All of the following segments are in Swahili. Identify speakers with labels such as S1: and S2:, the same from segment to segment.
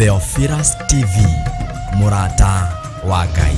S1: Theophilus TV, Murata wa Ngai.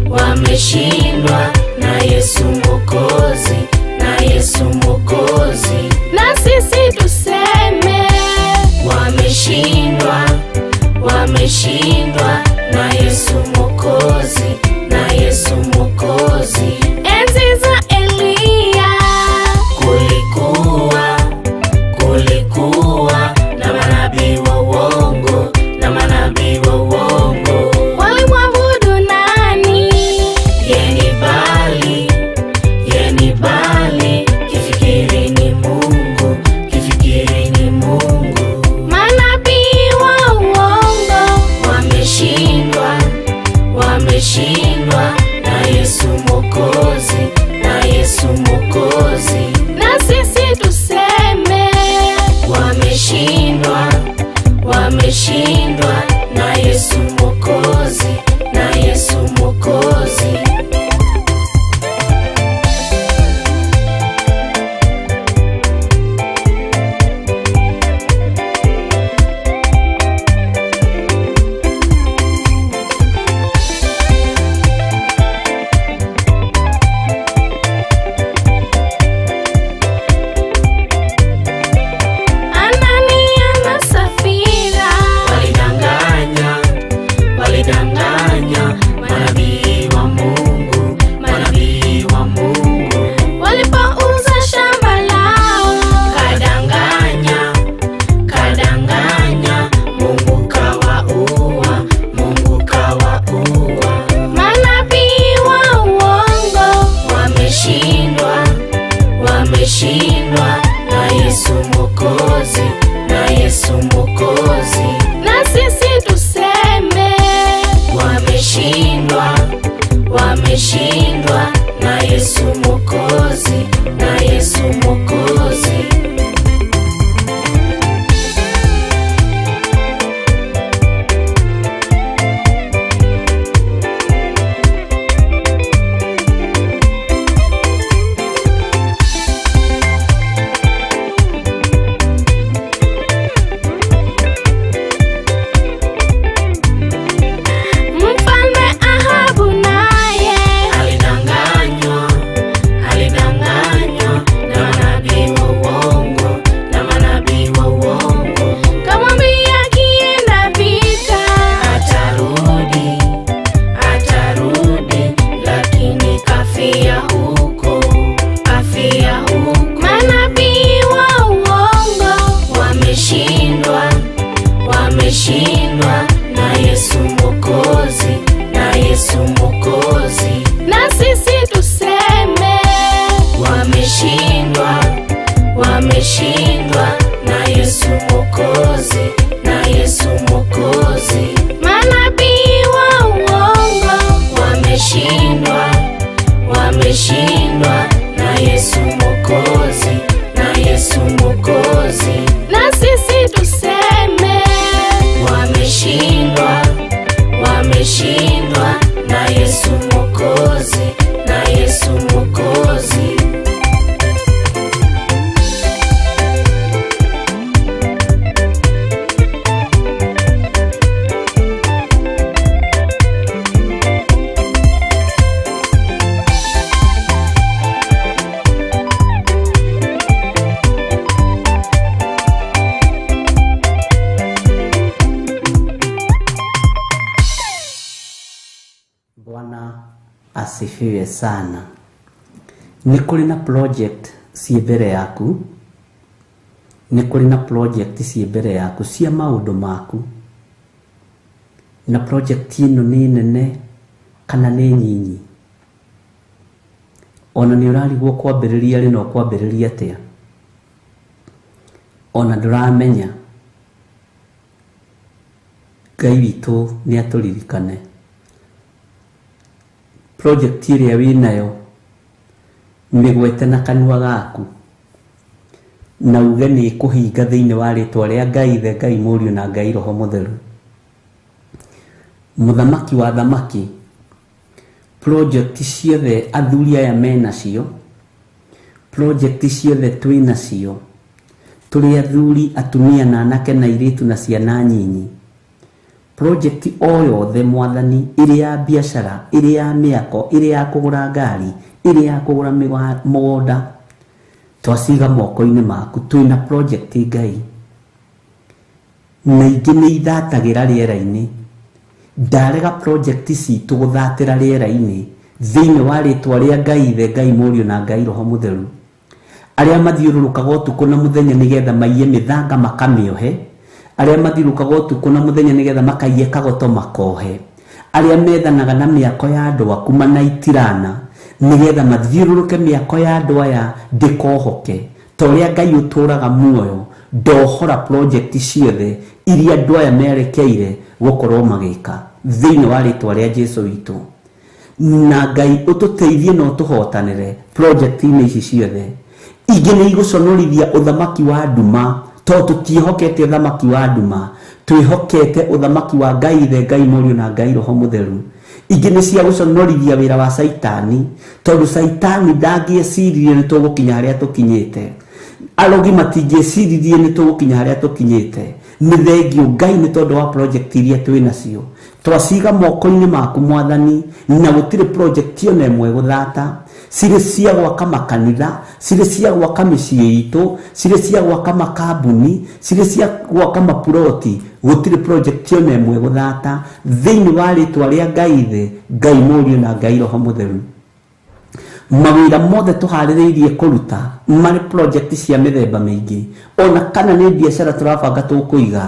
S2: Wameshindwa na Yesu Mwokozi, na Yesu Mwokozi. Na sisi tuseme wameshindwa, wameshindwa na Yesu Mwokozi, na Yesu Mwokozi. Enzi za Elia kulikuwa na manabii wa uongo, na manabii wa uongo. Walimwabudu nani? Yeni Bali, kifikiri ni Mungu, kifikiri ni Mungu. Manabii wa uongo wameshindwa, wameshindwa na Yesu Mwokozi, na Yesu Mwokozi. Na sisi tuseme wameshindwa, wameshindwa na Yesu Mwokozi, na Yesu Mwokozi. Wameshindwa na Yesu Mwokozi, na Yesu Mwokozi. Na sisi tuseme wameshindwa, wameshindwa na Yesu Mwokozi, na Yesu Mwokozi.
S3: asifiwe sana. Nĩ kũrĩ na project ciĩ mbere yaku, nĩ kũrĩ na project ciĩ mbere yaku cia maũndũ maku, na project ĩno nĩ nene kana nĩ nyinyi. Ona nĩ ũrarigwo kwambĩrĩria rĩ no kwambĩrĩria atĩa, ona ndũramenya. Ngai witũ nĩ atũririkane. Project ĩrĩa wĩnayo mĩgwete na kanua gaku, na uge nĩ kũhinga thĩinĩ wa rĩtwa rĩa Ngai Ithe, Ngai Mũriũ na Ngai Roho Mũtheru. Mũthamaki wa thamaki, project ciothe athuri aya menacio, project ciothe twĩnacio, tũrĩ athuri, atumia na anake na airĩtu na ciana nyinyi, project o yothe Mwathani, ĩrĩ ya biacara, ĩrĩ ya mĩako, ĩrĩ ya kũgũra ngari, ĩrĩ ya kũgũra mũgũnda, twaciga moko-inĩ maku. Twĩna project Ngai, na ingĩ nĩ ithatagĩra rĩera-inĩ. Ndarega project citũ gũthatĩra rĩera-inĩ thĩinĩ wa rĩtwa rĩa Ngai Ithe, Ngai Mũriũ na Ngai Roho Mũtheru. Arĩa mathiũrũrũkaga ũtukũ na mũthenya nĩgetha maiye mĩthanga makamĩohe, arĩa mathiũrũrũkaga ũtukũ na mũthenya nĩgetha makaiye kagoto makohe, arĩa methanaga na mĩako ya andũ aku manaitirana nĩgetha mathiũrũrũke mĩako ya andũ aya ndĩkohoke, ta ũrĩa Ngai ũtũraga muoyo, ndohora project ciothe iria andũ aya merekeire gũkorwo magĩka thĩinĩ wa rĩtwa rĩa Jesũ witũ. Na Ngai ũtũteithie na ũtũhotanĩre project-inĩ ici ciothe. Ingĩ nĩ igũconorithia ũthamaki wa nduma, tondũ tũtiĩhokete ũthamaki wa nduma, twĩhokete ũthamaki wa Ngai Ithe, Ngai Mũriũ na Ngai Roho Mũtheru. Ingĩ nĩ cia gũconorithia wĩra wa Saitani, tondũ Saitani ndangĩeciririe nĩ tũgũkinya harĩa tũkinyĩte, arogi matingĩeciririe nĩ tũgũkinya harĩa tũkinyĩte. Nĩ thengio Ngai nĩ tondũ wa project iria twĩnacio, twaciga moko-inĩ maku Mwathani, na gũtirĩ project ona ĩmwe gũthata. Cirĩ cia gwaka makanitha, cirĩ cia gwaka mĩciĩ itũ, cirĩ cia gwaka makambuni, cirĩ cia gwaka mapuroti, gũtirĩ project ona ĩmwe gũthata thĩinĩ wa rĩtwa rĩa Ngai Ithe, Ngai Mũriũ na Ngai Roho Mũtheru. Mawĩra mothe tũharĩrĩirie kũruta marĩ project cia mĩthemba mĩingĩ, ona kana nĩ biacara tũrabanga tũkũiga,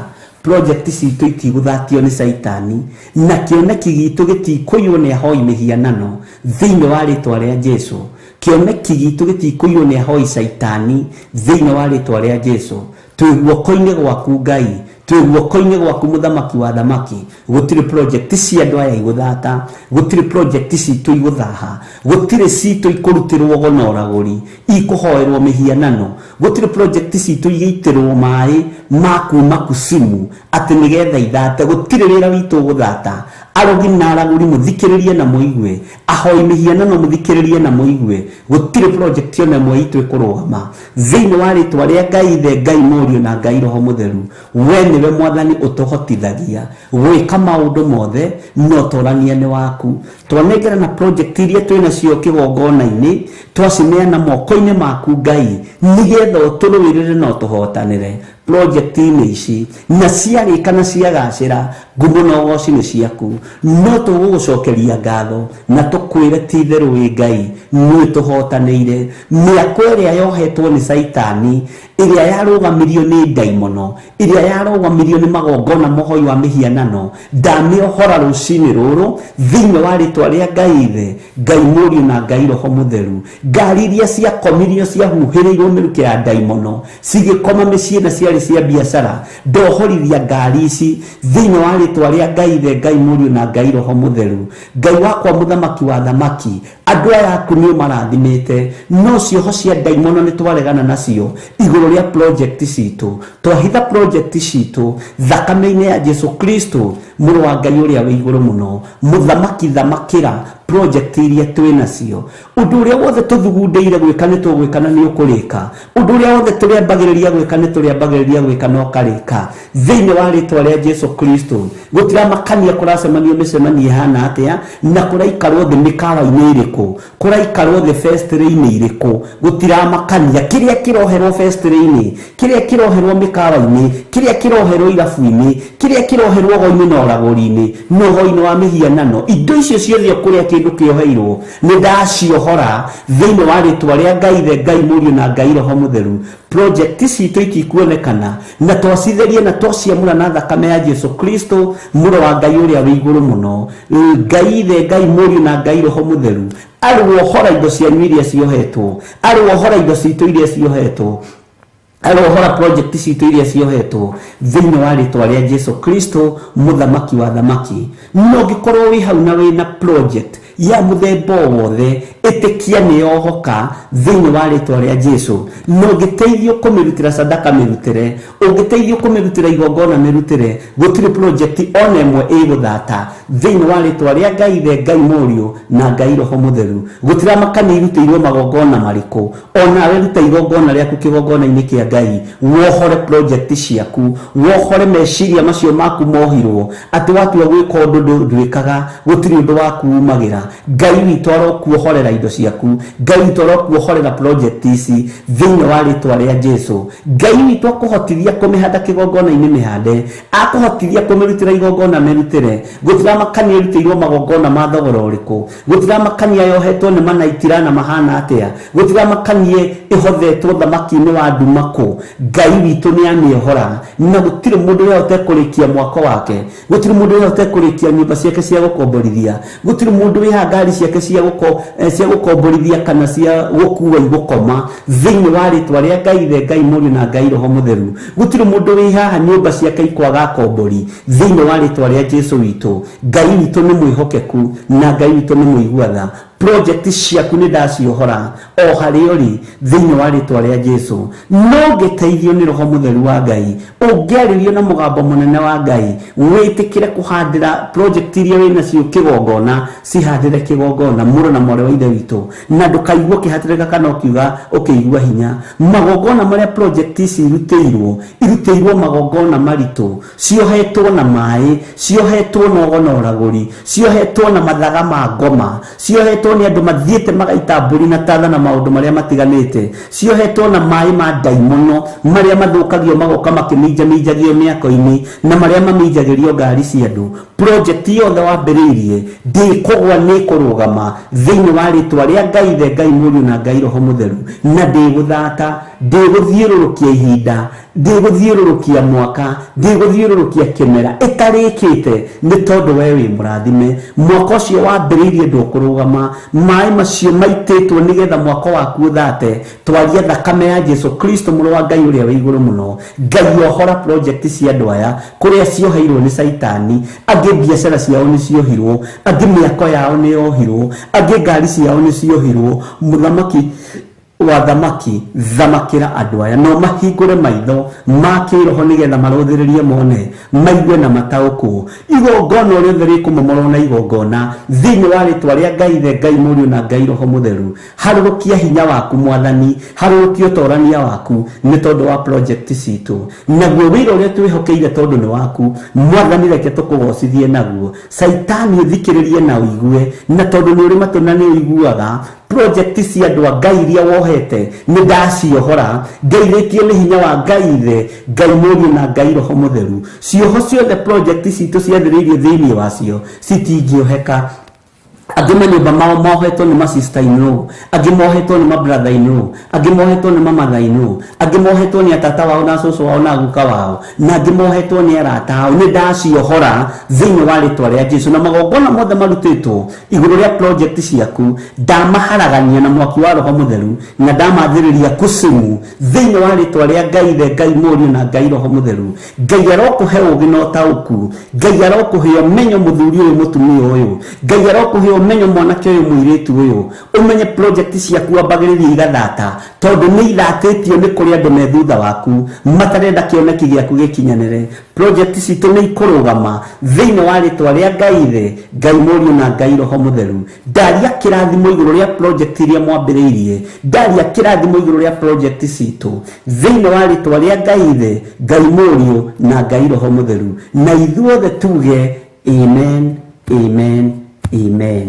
S3: project citũ itigũthatio nĩ Saitani, na kĩoneki gitũ gĩtikũiywo nĩ ahoi mĩhianano thĩinĩ wa rĩtwa rĩa Jesũ. Kĩoneki gitũ gĩtikũiywo nĩ ahoi Saitani thĩinĩ wa rĩtwa rĩa Jesũ. Twĩ guoko-inĩ gwaku Ngai, twĩ guoko-inĩ gwaku Mũthamaki wa thamaki. Gũtirĩ project cia andũ aya igũthata, gũtirĩ project citũ igũthaha, gũtirĩ citũ ikũrutĩrwo gonoragũri, ikũhoerwo mĩhianano, gũtirĩ project citũ igĩitĩrwo maĩ ma kuma kusimu atĩ nĩgetha ithate. Gũtirĩ wĩra witũ gũthata. Arogi na aragũri mũthikĩrĩrie na mũigue, ahoi mĩhianano mũthikĩrĩrie na mũigue. Gũtirĩ project ona ĩmwe itũ ĩkũrũgama thĩinĩ wa rĩtwa rĩa Ngai Ithe, Ngai Mũriũ na Ngai Roho Mũtheru. We nĩwe Mwathani ũtũhotithagia gwĩka maũndũ mothe, no tũrania nĩ waku. Twanengera na project iria twĩnacio kĩgongona-inĩ, twacineana moko-inĩ maku Ngai, nĩgetha ũtũrũĩrĩre na ũtũhotanĩre project-inĩ ici, na ciarĩka na ciagacĩra, ngumo na ũgooci nĩ ciaku. No tũgũgũcokeria ngatho na tũkwĩre ti itherũ wĩ Ngai nĩ tũhotanĩire. Mĩako ĩrĩa yohetwo nĩ Saitani, ĩrĩa yarũgamirio nĩ ndaimono, ĩrĩa yarũgamirio nĩ magongona mohoi wa mĩhianano, ndamĩohora rũcinĩ rũrũ thĩinĩ wa rĩtwa rĩa Ngai Ithe, Ngai Mũriũ na Ngai Roho Mũtheru. Ngari iria ciakomirio ciahuhĩrĩirwo mĩrukĩ ya ndaimono, cigĩkoma mĩciĩ na ciarĩ cia biacara, ndohorithia ngari ici thĩinĩ wa rĩtwa rĩa Ngai Ithe, Ngai Mũriũ na Ngai Roho Mũtheru. Ngai wakwa Mũthamaki wa thamaki, andũ aya aku nĩ marathimĩte, no cioho cia ndaimono nĩ twaregana nacio igũrũ rĩa project citũ. Twahitha project citũ thakame-inĩ ya Jesũ Kristo, mũrũ wa Ngai ũrĩa wĩ igũrũ mũno. Mũthamaki thamakĩra project iria twĩnacio, undu uria wothe tuthugundeire gwika ni tugwika na ni ukurika undu uria wothe turiambagiriria gwika ni turiambagiriria gwika no karika thiini wa ritwa ria Jesu Kristo gutira makania kuracemanio micemanie hana atia na kuraikarwo thi mikawa-ini iriku kuraikarwo thi festival-ini iriku gutira makania kiria kiroherwo festival-ini kiria kiroherwo mikawa-ini kiria kiroherwo irabu-ini kiria kiroherwo go-ini na uraguri-ini no go-ini wa mihianano indo icio ciothe kuria kindu kioheirwo ni ndaciohora thiini wa ritwa ria Ngai the Ngai Mũriũ na Ngai Roho Mũtheru project citu ikikuonekana na twacithĩrie na twaciamũra na thakame ya Jesu Kristo mũrũ wa Ngai ũrĩa wĩ igũrũ mũno Ngai the Ngai Mũriũ na Ngai Roho Mũtheru arĩwohora indo cianyu iria ciohetwo arĩwohora indo citu iria ciohetwo arĩwohora project citu iria ciohetwo thĩinĩ wa rĩtwa rĩa Jesu Kristo mũthamaki wa thamaki no ngĩkorwo wĩ hau na wĩna project ya muthemba wothe etikia ni yohoka thiini wa ritwa ria Jesu no ngiteithio kumirutira sadaka mirutire ungiteithio kumirutira igongona mirutire gutiri project ona imwe iguthata thiini wa ritwa ria Ngai the Ngai Mũriũ na Ngai Roho Mũtheru gutira makani irutirwo magongona mariku ona we ruta igongona riaku kigongona-ini kia Ngai wohore project ciaku wohore meciria macio maku mohirwo ati watua gwika undu ndwikaga gutiri undu waku umagira Ngai witũ arokuohorera indo ciaku Ngai witũ arokuohorera project ici thiini wa ritwa ria Jesu Ngai witũ akuhotithia kumihanda kigongona-ini mihande akuhotithia kumirutira igongona mirutire gutira makania irutirwo magongona ma thogora uriku gutira makania yohetwo ni manaitira na mahana atia gutira makania ihothetwo thamaki-ini wa ndumako Ngai witũ ni amiohora na gutiri mundu yote kurikia mwako wake gutiri mundu yote kurikia nyumba ciake cia gukomborithia gutiri mundu wi ngari ciake cia gukomborithia kana cia gukua igukoma thiini wa ritwa ria Ngai the Ngai Mũriũ na Ngai Roho Mũtheru gutiri mundu wi haha nyumba ciake ikwaga kombori thiini wa ritwa ria Jesu witũ Ngai witũ ni mwihokeku na Ngai witũ ni muiguatha project ciaku ni ndaciohora o haria uri thiini wa ritwa ria Jesu no ngiteithio ni Roho Mũtheru wa Ngai ungiaririo na mugambo munene wa Ngai witikire kuhandira project iria wina cio kigongona cihandire kigongona mũrũ na mwarĩ wa ithe witũ na ndukaigua kihatirika kana ukiuga ukiigua hinya magongona maria project ici irutĩirwo magongona maritu ciohetwo na mai ciohetwo na ogona uraguri ciohetwo na mathaga ma ngoma ciohetwo ni andu mathiete magaita mburi na tatha na maundu maria matiganite ciohetwo na mai ma ndaimono maria mathukagio magoka makiminjagio miako-ini na maria maminjagirio ngari cia andu project yothe wambĩrĩirie ndikũgwa nĩ kũrũgama thĩinĩ wa rĩtwa rĩa Ngai the Ngai Mũriũ na Ngai Roho Mũtheru na ndĩgũthata ndĩgũthiũrũrũkia ihinda ndĩgũthiũrũrũkia mwaka ndĩgũthiũrũrũkia kĩmera ĩtarĩkĩte nĩ tondũ we wĩ mũrathime mwaka ũcio wambĩrĩirie ndũkũrũgama maĩ macio maitĩtwo nĩgetha mwaka waku ũthate twaria thakame ya Jesu Kristo mũrũ wa Ngai ũrĩa wĩ igũrũ mũno Ngai ohora project cia andũ aya kũrĩa cioheirwo nĩ Saitani angĩ biacara ciao nĩ ciohirwo angĩ mĩako yao nĩ yohirwo angĩ ngari ciao nĩ ciohirwo mũthamaki wa thamaki thamakĩra andũ aya no mahingũre maitho ma kĩroho nĩgetha marũthĩrĩrie mone maigue na mataũkwo igongona ũrĩa othe rĩkũmomorwo na igongona thĩinĩ wa rĩtwa rĩa Ngai the Ngai Mũriũ na Ngai Roho Mũtheru harũrũkia hinya waku mwathani harũrũkia ũtorania waku nĩ tondũ wa project citũ naguo wĩra ũrĩa twĩhokeire tondũ nĩ waku mwathani reke tũkũgocithie naguo Saitani ũthikĩrĩrie na ũigue na tondũ nĩ ũrĩ matũ na nĩ ũiguaga project cia andũ a Ngai iria wohete nĩ ndaciohora ngeithĩtio nĩ hinya wa Ngai the Ngai Mũriũ na Ngai Roho Mũtheru cioho ciothe project citũ ciathĩrĩirie thĩinĩ wacio citingĩoheka angĩ manyũmba mao mohetwo nĩ ma-sister-in-law angĩ mohetwo nĩ ma-brother-in-law angĩ mohetwo nĩ ma-mother-in-law angĩ mohetwo nĩ atata wao na cũcũ wao na guka wao na angĩ mohetwo nĩ arata ao nĩ ndaciohora thĩinĩ wa rĩtwa rĩa Jesu na magongona mothe marutĩtwo igũrũ rĩa project ciaku ndamaharagania na mwaki wa Roho Mũtheru na ndamathĩrĩria kũcũmu thĩinĩ wa rĩtwa rĩa Ngai the Ngai Mũriũ na Ngai Roho Mũtheru Ngai arokũhe ũũgĩ na ũtaũku Ngai arokũhe ũmenyo mũthuri ũyũ mũtumia ũyũ Ngai arokũhe umenye mwanake uyu muiritu uyu umenye project ciaku ambagiriria igathata tondu ni ithatitio ni kuri andu me thutha waku matarenda kioneki giaku gikinyanire project citu ni ikurugama thiini wa ritwa ria Ngai the Ngai Mũriũ na Ngai Roho Mũtheru ndaria kirathimo iguru ria project iria mwambiriirie ndaria kirathimo iguru ria project citu thiini wa ritwa ria Ngai the Ngai Mũriũ na Ngai Roho Mũtheru na ithuothe tuge amen amen amen.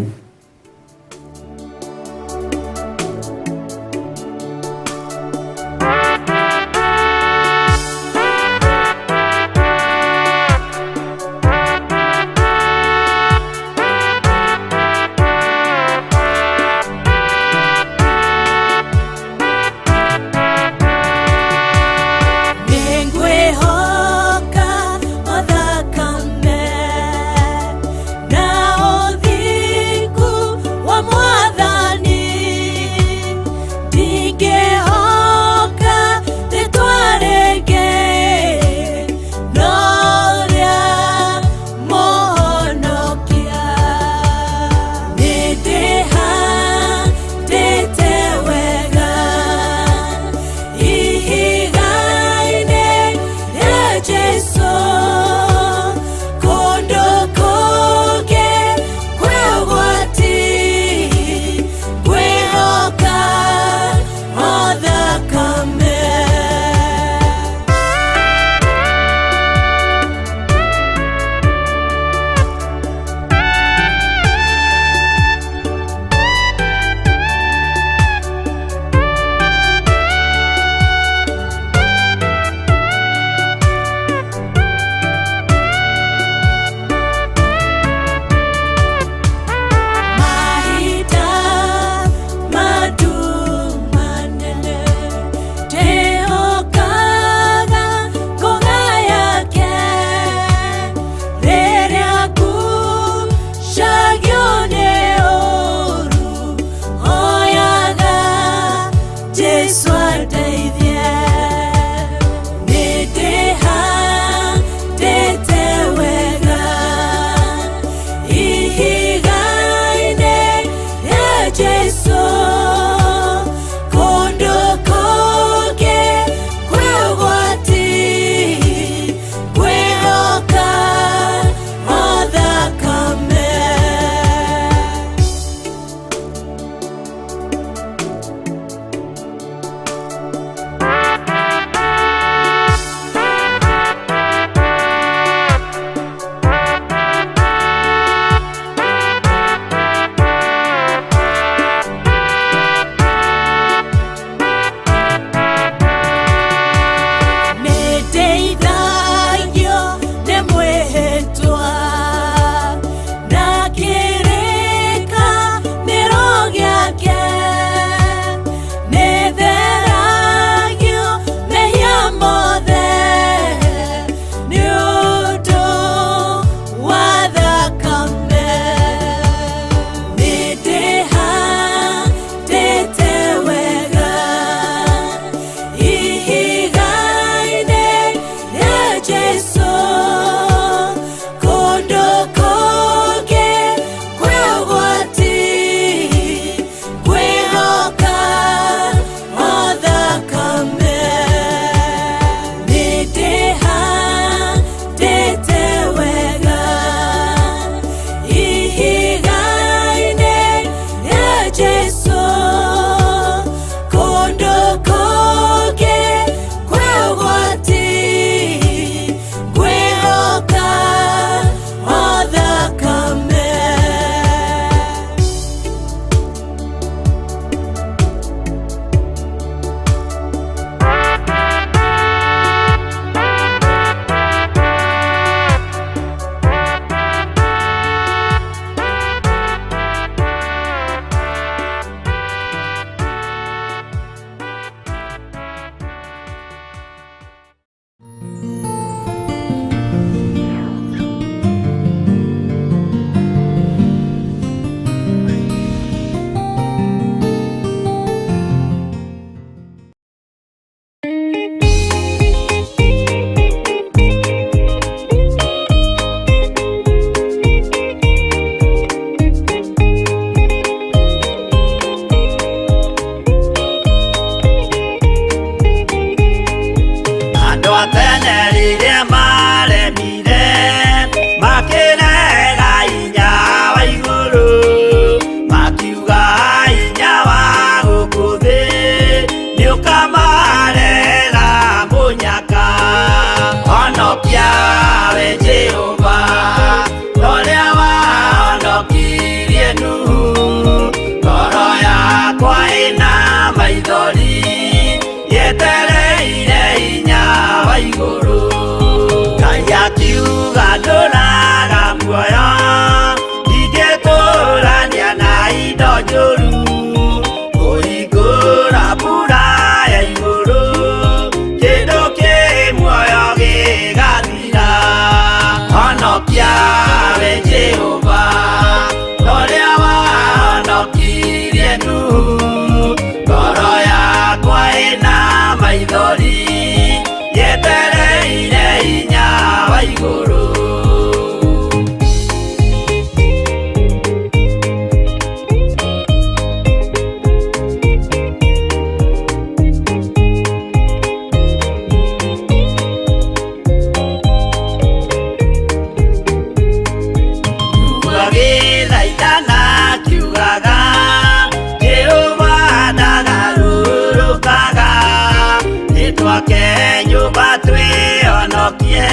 S4: Jehova twĩhonokie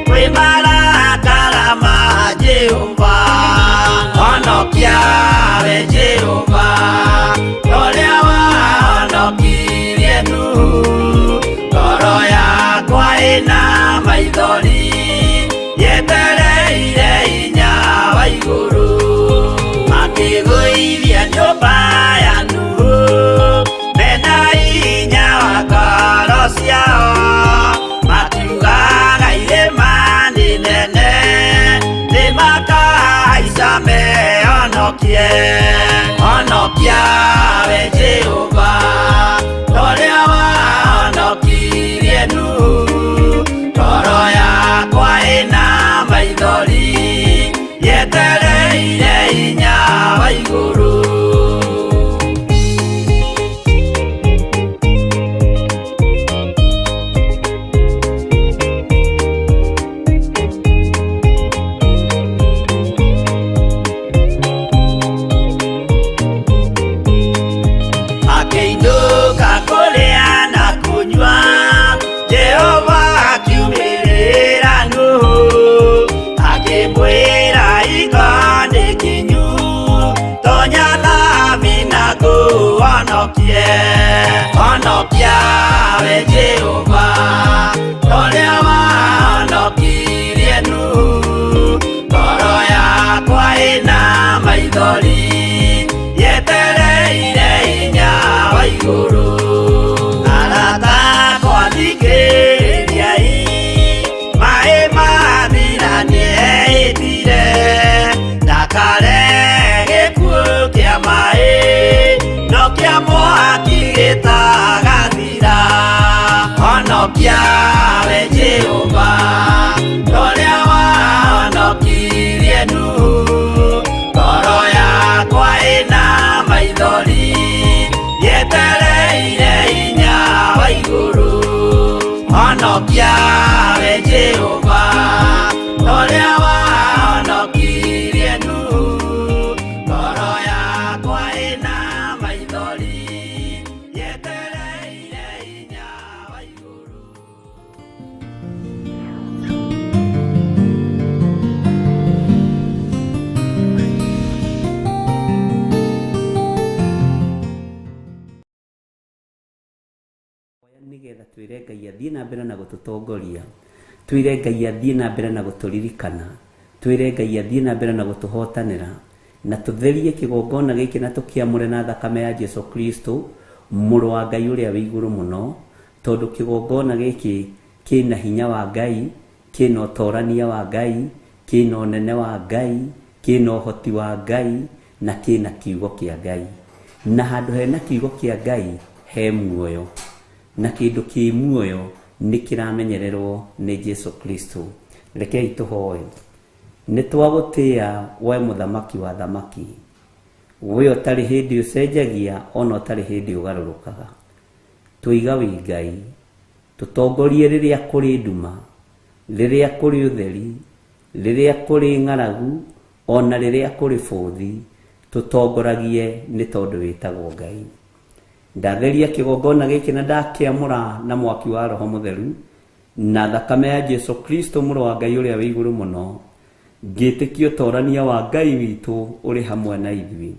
S4: kwĩ marakara ma Jehova. Honokia we Jehova ũrĩa wahonokirie Nuhu. Ngoro yakwa ĩna maithori yetereire hinya wa igũrũ. Makĩgũithia nyũmba ya Nuhu mena hinya wa ngoro ciao. Makiugaga irĩma nĩ nene nĩmakahaica mehonokie. Honokia we Jehova ũrĩa wahonokirie Nuhu. Ngoro yakwa ĩna maithori yetereire hinya wa igũrũ. Akĩinũka kũrĩa na kũnyua, Jehova akiumĩrĩra Nuhu. Akĩmwĩra iko nĩ kinyu, tonya thabina ngũhonokie. Honokia we Jehova ũrĩa wahonokirie Nuhu. Ngoro yakwa ĩna maithori yetereire hinya wa igũrũ. Arata akwa thikĩrĩriai, maĩ mathira nĩehĩtire. Ndakare gĩkuũ kĩa maĩ, no kĩa mwaki gĩtagathira. Honokia we Jehova ũrĩa wahonokirie Nuhu. Ngoro yakwa ĩna maithori yetereire hinya wa igũrũ. Honokia we Jehova ũrĩa wahonokirie Nuhu. Ngoro yakwa ĩna maithori yetereire hinya wa igũrũ. Nĩgetha twĩre Ngai athiĩ na mbere na gũtũtongoria, twĩre Ngai athiĩ na mbere na gũtũririkana, twĩre Ngai athiĩ na mbere na gũtũhotanĩra, na tũtherie kĩgongona gĩkĩ na tũkĩamũre na thakame ya Jesu Kristo mũrũ wa Ngai ũrĩa wĩ igũrũ mũno. Tondũ kĩgongona gĩkĩ kĩna hinya wa Ngai, kĩna ũtorania wa Ngai, kĩna ũnene wa Ngai, kĩna ũhoti wa Ngai, na kĩna kiugo kĩa Ngai. Na handũ hena kiugo kĩa Ngai he muoyo, na kĩndũ kĩ muoyo nĩ kĩramenyererwo nĩ Jesu Kristo. Rekei tũhoe. Nĩ twagũtĩĩa we mũthamaki wa thamaki, we ũtarĩ hĩndĩ ũcenjagia, ona ũtarĩ hĩndĩ ũgarũrũkaga. Tũiga wĩ Ngai, tũtongorie rĩrĩa kũrĩ nduma, rĩrĩa kũrĩ ũtheri, rĩrĩa kũrĩ ng'aragu, ona rĩrĩa kũrĩ bũthi. Tũtongoragie nĩ tondũ wĩtagwo Ngai. Ndatheria kĩgongona gĩkĩ na ndakĩamũra na mwaki wa Roho Mũtheru na thakame ya Jesu Kristo mũrũ wa Ngai ũrĩa wĩ igũrũ mũno. Ngĩtĩkia ũtorania wa Ngai witũ ũrĩ hamwe na ithuĩ.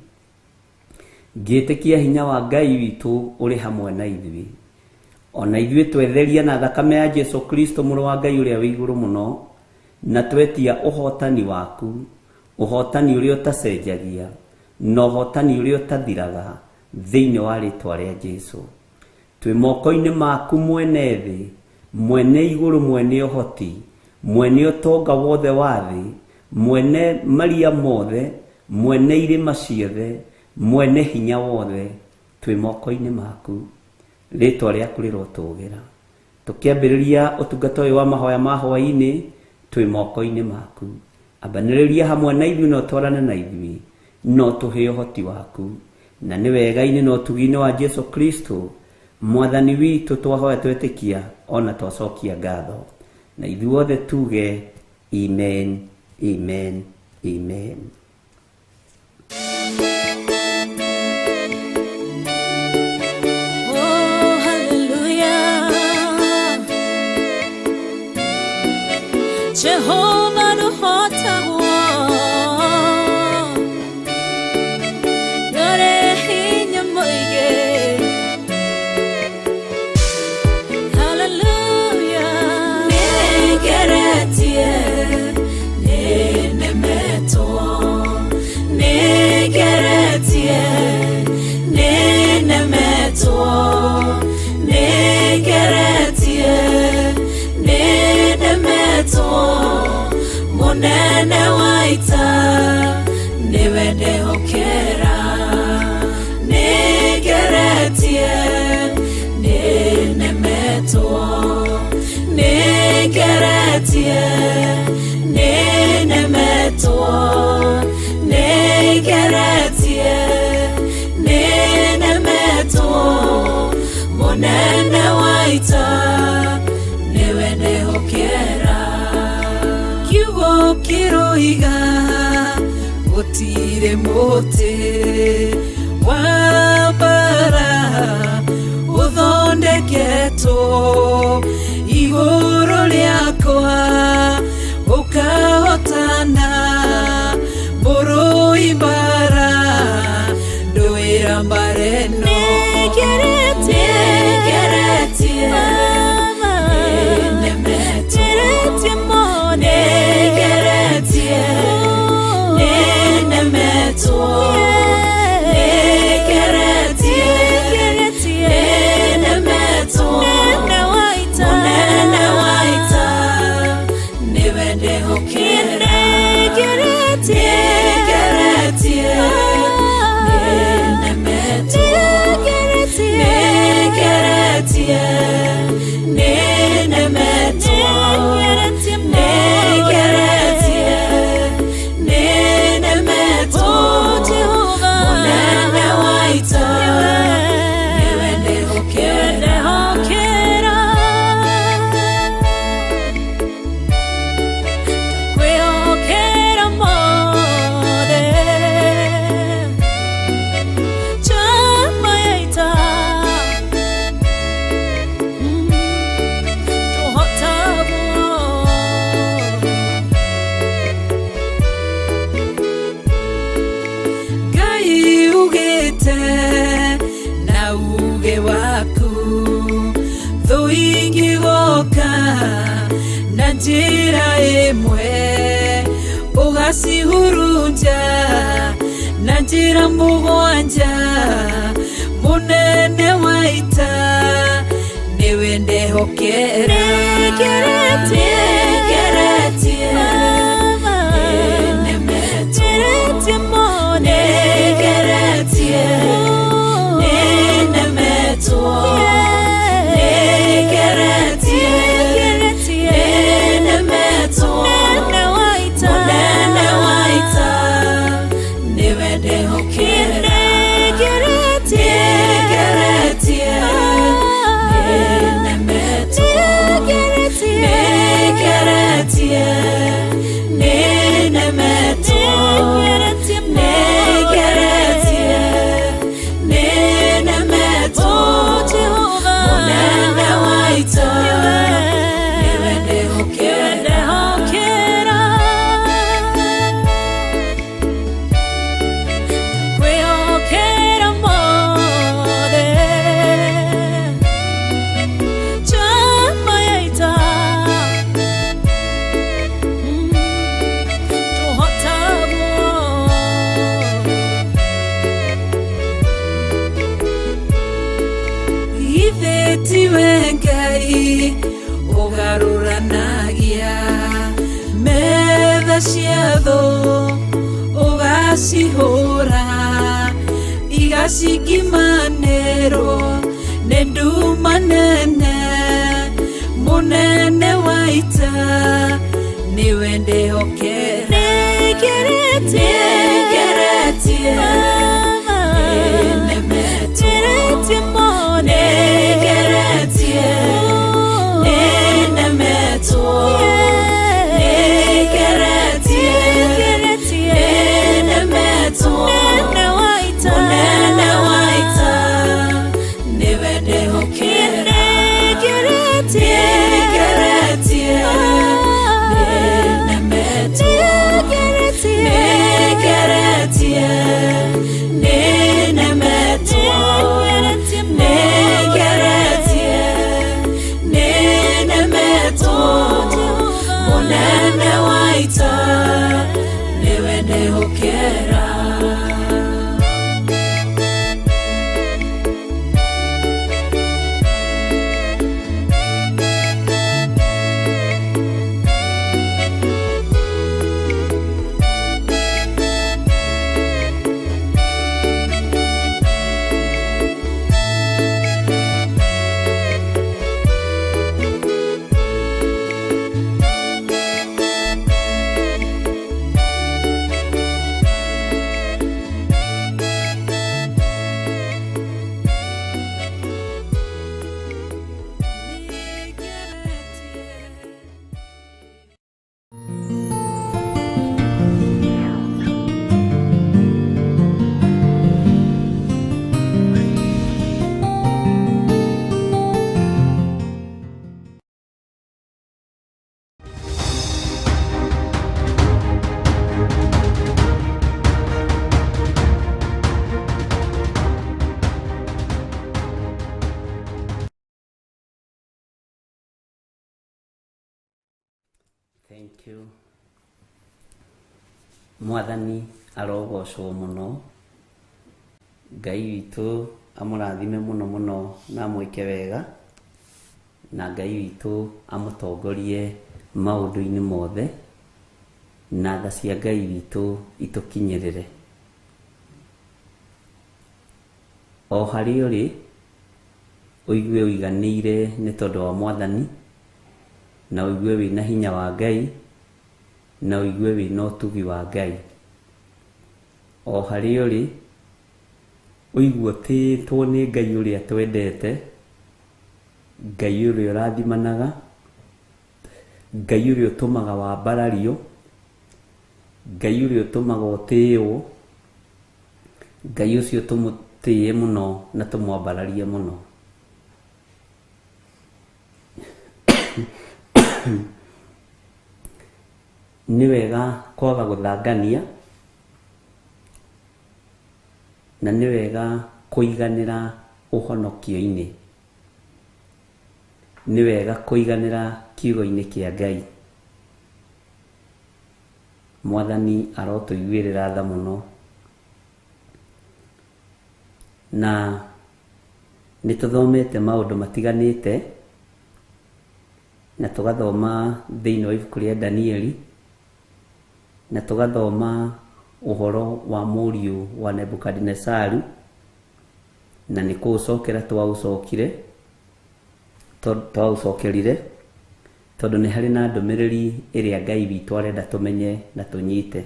S4: Ngĩtĩkia hinya wa Ngai witũ ũrĩ hamwe na ithuĩ. Ona ithuĩ twetheria na thakame ya Jesu Kristo mũrũ wa Ngai ũrĩa wĩ igũrũ mũno, na twetia ũhotani waku, ũhotani ũrĩa ũtacenjagia, na ũhotani ũrĩa ũtathiraga thĩinĩ wa rĩtwa rĩa Jesu. Twĩ moko-inĩ maku mwene thĩ, mwene igũrũ, mwene ũhoti, mwene ũtonga wothe wa thĩ, mwene maria mothe, mwene irĩma ciothe, mwene hinya wothe. Twĩ moko-inĩ maku, rĩtwa rĩaku rĩrotũgĩra. Tũkĩambĩrĩria ũtungata ũyũ wa mahoya ma hwaĩ-inĩ, twĩ moko-inĩ maku. Ambanĩrĩria hamwe na ithuĩ na ũtwarane na ithuĩ, no tũhe ũhoti waku. Na nĩ wega-inĩ na ũtugi-inĩ wa Jesu Kristo mwathani witũ twahoya twetĩkia, ona twacokia ngatho. Na ithuothe tuge amen, amen, amen.
S2: Oh, hallelujah. Jehovah no hota Yore hinya moige Hallelujah Negeretie Nenemeto Negeretie Nenemeto Negeretie Nenemeto Munene waita Niwende hokera Negeretie Nenemeto Negeretie Nenemeto Negeretie Nenemeto Munene waita Niwende hokera Kiugo kiroiga Gutire mote Wambara Uthondeketo Iguru liakwa Ukahotana Muru imbara Nduira mbareno Negeretie Nenemeto Negeretie Nenemeto Negeretie Nenemeto Munene waita Niwende hokera Negeretie Nenemeto Negeretie Nenemeto Negeretie Nenemeto Munene waita Niwende hokera Kwehokera mode Chama yaita Gai ugete na uge waku Thuingi goka na njira imwe Ugacihurunja na njira mugwanja Munene waita Niwende hokera Negeretie Nenemeto Negeretie Nenemeto Negeretie Nenemeto Munene waita Niwende hokera Negeretie Nenemeto Negeretie Nenemeto Negeretie Nenemeto Munene waita Niwende hokera Kwehokera mode Chama yaita Ithetiwe Ngai Ugaruranagia Metha cia thũ Ugacihũra Igacikimanĩrwo Nĩ nduma nene Munene waita Niwende hokera Negeretie Nenemeto Negeretie Nenemeto Negeretie Nenemeto Munene waita Niwende hokera Negeretie ninemetwo nigeretie ninemetwo munene waita niwe ndihukira.
S4: Thank you. Mwathani arogocwo muno. Ngai witũ amũrathime muno muno na mwĩke wega, na Ngai witũ amũtongorie maũndũ-inĩ mothe, na tha cia Ngai witũ itũkinyĩrĩre. O harĩ ũrĩ ũigue ũiganĩire nĩ tondũ wa Mwathani, na ũigue wĩna hinya wa Ngai, na ũigue wĩna ũtugi wa Ngai. O harĩ ũrĩ ũigue ũtĩĩtwo nĩ Ngai ũrĩa twendete, Ngai ũrĩa ũrathimanaga, Ngai ũrĩa ũtũmaga wambarario, Ngai ũrĩa ũtũmaga ũtĩĩo, Ngai ũcio tũmũtĩĩ mũno na tũmwambararie mũno. Nĩ wega kwaga gũthangania, na nĩ wega kũiganĩra ũhonokio-inĩ, nĩ wega kũiganĩra kiugo-inĩ kĩa Ngai. Mwathani arotũiguĩrĩra tha mũno, na nĩ tũthomete maũndũ matiganĩte, na tũgathoma thĩinĩ wa ibuku rĩa Danieli, na tũgathoma ũhoro wa mũriũ wa Nebukadnezaru, na nĩ kũũcokera twaũcokerire tondũ nĩ harĩ na ndũmĩrĩri ĩrĩa Ngai witũ arenda tũmenye na tũnyite.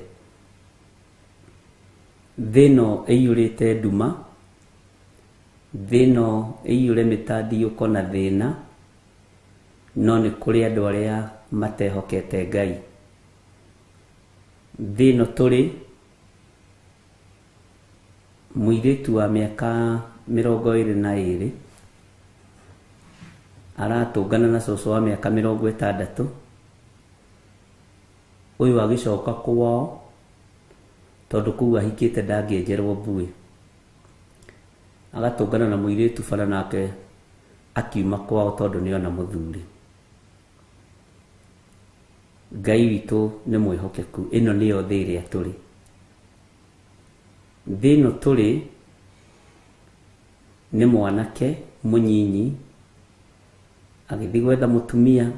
S4: Thĩ ĩno ĩiyũrĩte nduma, thĩ ĩno ĩiyũre mĩtandiyũko na thĩna, no nĩ kũrĩ andũ arĩa matehokete Ngai. Thĩ ĩno tũrĩ, mũirĩtu wa mĩaka 22 aratũngana na cũcũ wa mĩaka 60, ũyũ agĩcoka kwao tondũ kũu ahikĩte ndangĩenjerwo mbuĩ. Agatũngana na mũirĩtu bara nake akiuma kwao tondũ nĩona mũthuri. Ngai witũ nĩ mwĩhokeku. Ĩno nĩyo thĩ ĩrĩa tũrĩ. Thĩ ĩno tũrĩ nĩ mwanake mũnyinyi agĩthiĩ gwetha mũtumia,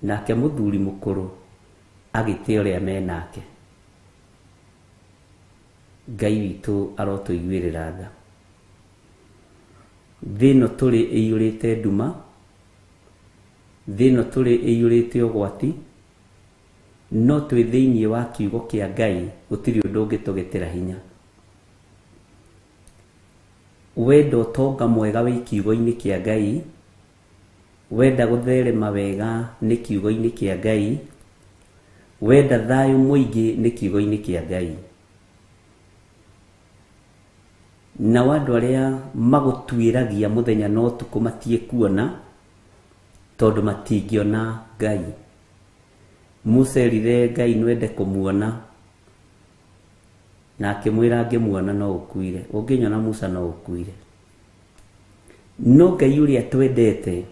S4: nake mũthuri mũkũrũ agĩte ũrĩa menake. Ngai witũ arotũiguĩrĩra tha. Thĩ ĩno tũrĩ ĩiyũrĩte nduma, thĩ ĩno tũrĩ ĩiyũrĩte ũgwati, no twĩ thĩinĩ wa kiugo kĩa Ngai gũtirĩ ũndũ ũngĩtũgĩtĩra hinya. Wenda ũtonga mwega wĩ kiugo-inĩ kĩa Ngai, wenda gũtherema wega nĩ kiugo-inĩ kĩa Ngai, wenda thayũ mũingĩ nĩ kiugo-inĩ kĩa Ngai. Na andũ arĩa magũtuĩragia mũthenya na ũtukũ matiĩkuona tondũ matingĩona Ngai. Musa erire Ngai nwende kũmuona, na akimwira ngimuona no ukuire, unginyona Musa no ukuire. No Ngai uria twendete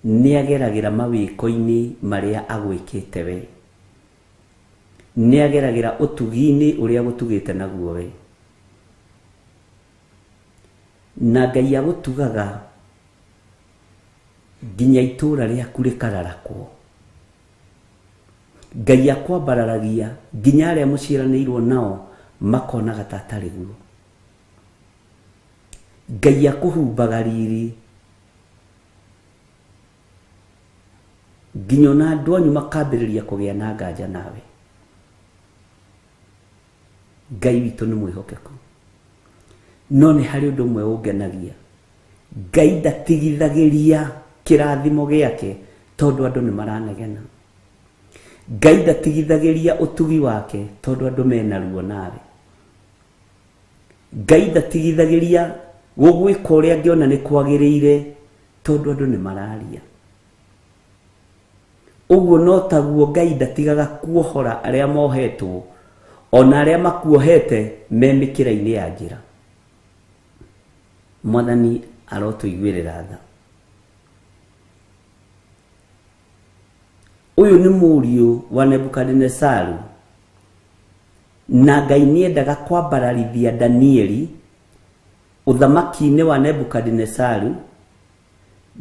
S4: niageragira mawiko-ini maria agwikite we, niageragira utugi-ini uria gutugite naguo we, na Ngai agutugaga nginya itura riaku rikararakwo. Ngai akwambararagia nginya aria muciaranirwo nao makona gatatari guo. Ngai akuhumbaga riri nginya na andu anyu makambiriria kugia na nganja nawe. Ngai witu ni mwihokeku, no ni hari undu mwe ungenagia. Ngai ndatigithagiria kirathimo giake tondu andu ni maranegena. Ngai ndatigithagiria utugi wake tondu andu mena ruo nawe. Ngai ndatigithagiria gugwika uria ngiona ni kwagiriire tondu andu ni mararia. Uguo no taguo Ngai ndatigaga kuohora aria mohetwo, ona aria makuohete me mikira-ini ya njira. Mwathani arotuiguirira tha. Uyu ni muriu wa Nebukadnezaru, na Ngai niendaga kwambararithia Danieli uthamaki-ini wa Nebukadnezaru.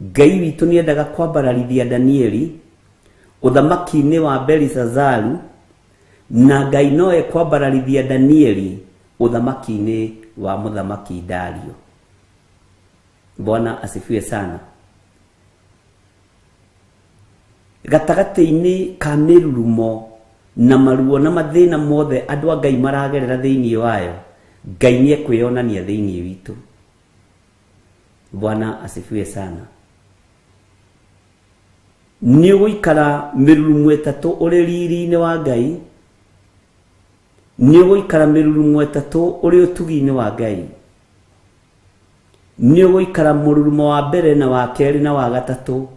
S4: Ngai witu niendaga kwambararithia Danieli uthamaki-ini wa Belshazaru, na Ngai noe kwambararithia Danieli uthamaki-ini wa muthamaki Dario. Bwana asifiwe sana. Gatagati-ini ka mirurumo na maruo na mathina mothe andu a Ngai maragerera thiini wayo, Ngai nie kwionania thiini witu. Bwana asifiwe sana. Ni guikara mirurumo etatu uri riri-ini wa Ngai, ni guikara mirurumo etatu uri utugi-ini wa Ngai, ni guikara mururumo wa mbere na wa keri na wa gatatu,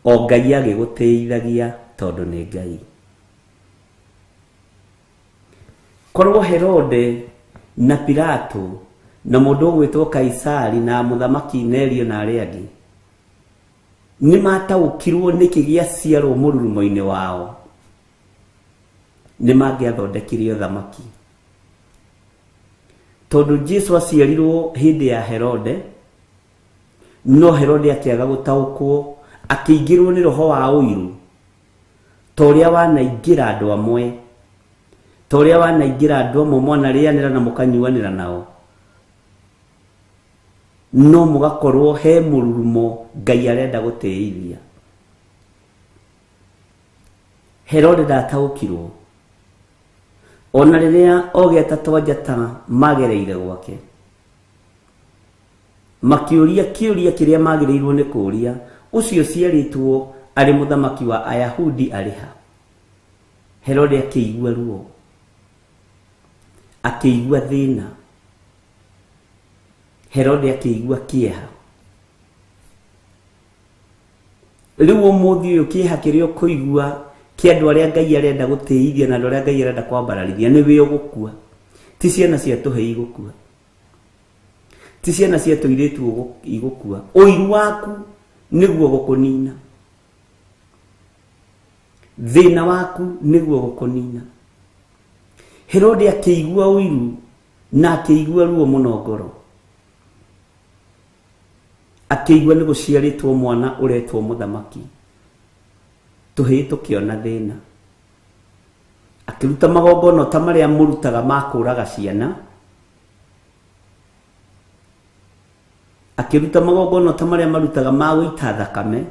S4: o Ngai agigutithagia tondu ni Ngai. Korwo Herode na Pilato na mundu gwitwo Kaisari na muthamaki Nerio na aria angi ni mataukirwo niki gia ciarwo mururumo-ini wao, ni mangiathondekire uthamaki. Tondu Jesu aciarirwo hindi ya Herode, no Herode akiaga gutaukwo, akiingirwo ni roho wa uiru toria wanaingira andu amwe, toria wanaingira andu amwe mwanarianira na mukanyuanira nao, no mugakorwo he mururumo Ngai arenda gutiithia. Herode ndataukirwo, ona riria ogeta twanjata magereire gwake, makiuria kiuria kiria magireirwo ni kuria, ucio ciaritwo ari muthamaki wa Ayahudi ariha. Herode akiigua ruo, akiigua thina, Herode akiigua kieha. Riu umuthi uyu kieha kirio kuigua kia andu aria Ngai arenda gutiithia na andu aria Ngai arenda kwambararithia ni we ugukua. Ti ciana cia tuhei igukua, ti ciana cia tuiritu igukua. Uiru waku niguo gukunina, thina waku niguo gukunina. Herode akiigua uiru na akiigua ruo muno ngoro, akiigua ni guciaritwo mwana uretwo muthamaki, tuhii tukiona thina. Akiruta magongono ta maria murutaga makuraga ciana, akiruta magongono ta maria marutaga magwita thakame,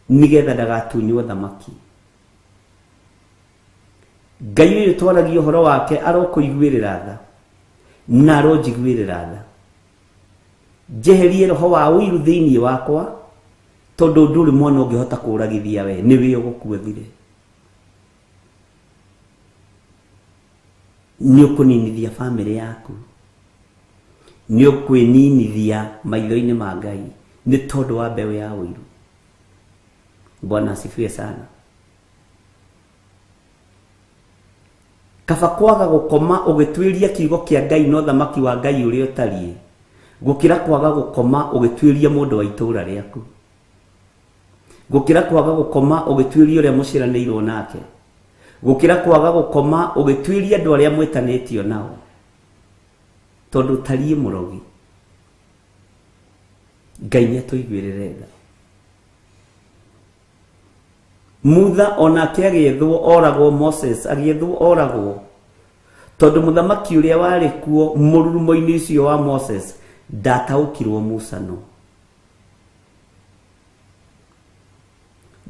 S4: nigetha ndagatunywo thamaki. Ngai uyu twaragia uhoro wake arokuiguirira tha na aronjiguirira tha. Jeherie roho wa uiru thiini wakwa, tondu nduri mwana ungihota kuragithia we, ni we ugukuthire. Ni ukuninithia family yaku, ni ukwininithia maitho-ini ma Ngai ni tondu wa mbeu ya uiru. Bwana asifiwe sana. kaba kwaga gukoma ugitwiria kiugo kia Ngai no thamaki wa Ngai uri utariĩ gukira kwaga gukoma ugitwiria mundu wa itura riaku gukira kwaga gukoma ugitwiria uria muciranĩirwo nake gukira kwaga gukoma ugitwiria andu aria mwetanĩtio nao tondu tariĩ murogi Ngai nĩatũiguĩrĩre tha Mutha onake agĩethwo oragwo Moses agĩethwo oragwo tondu muthamaki uria wari kuo mururumo-ini ucio wa Moses ndataũkirwo Musa no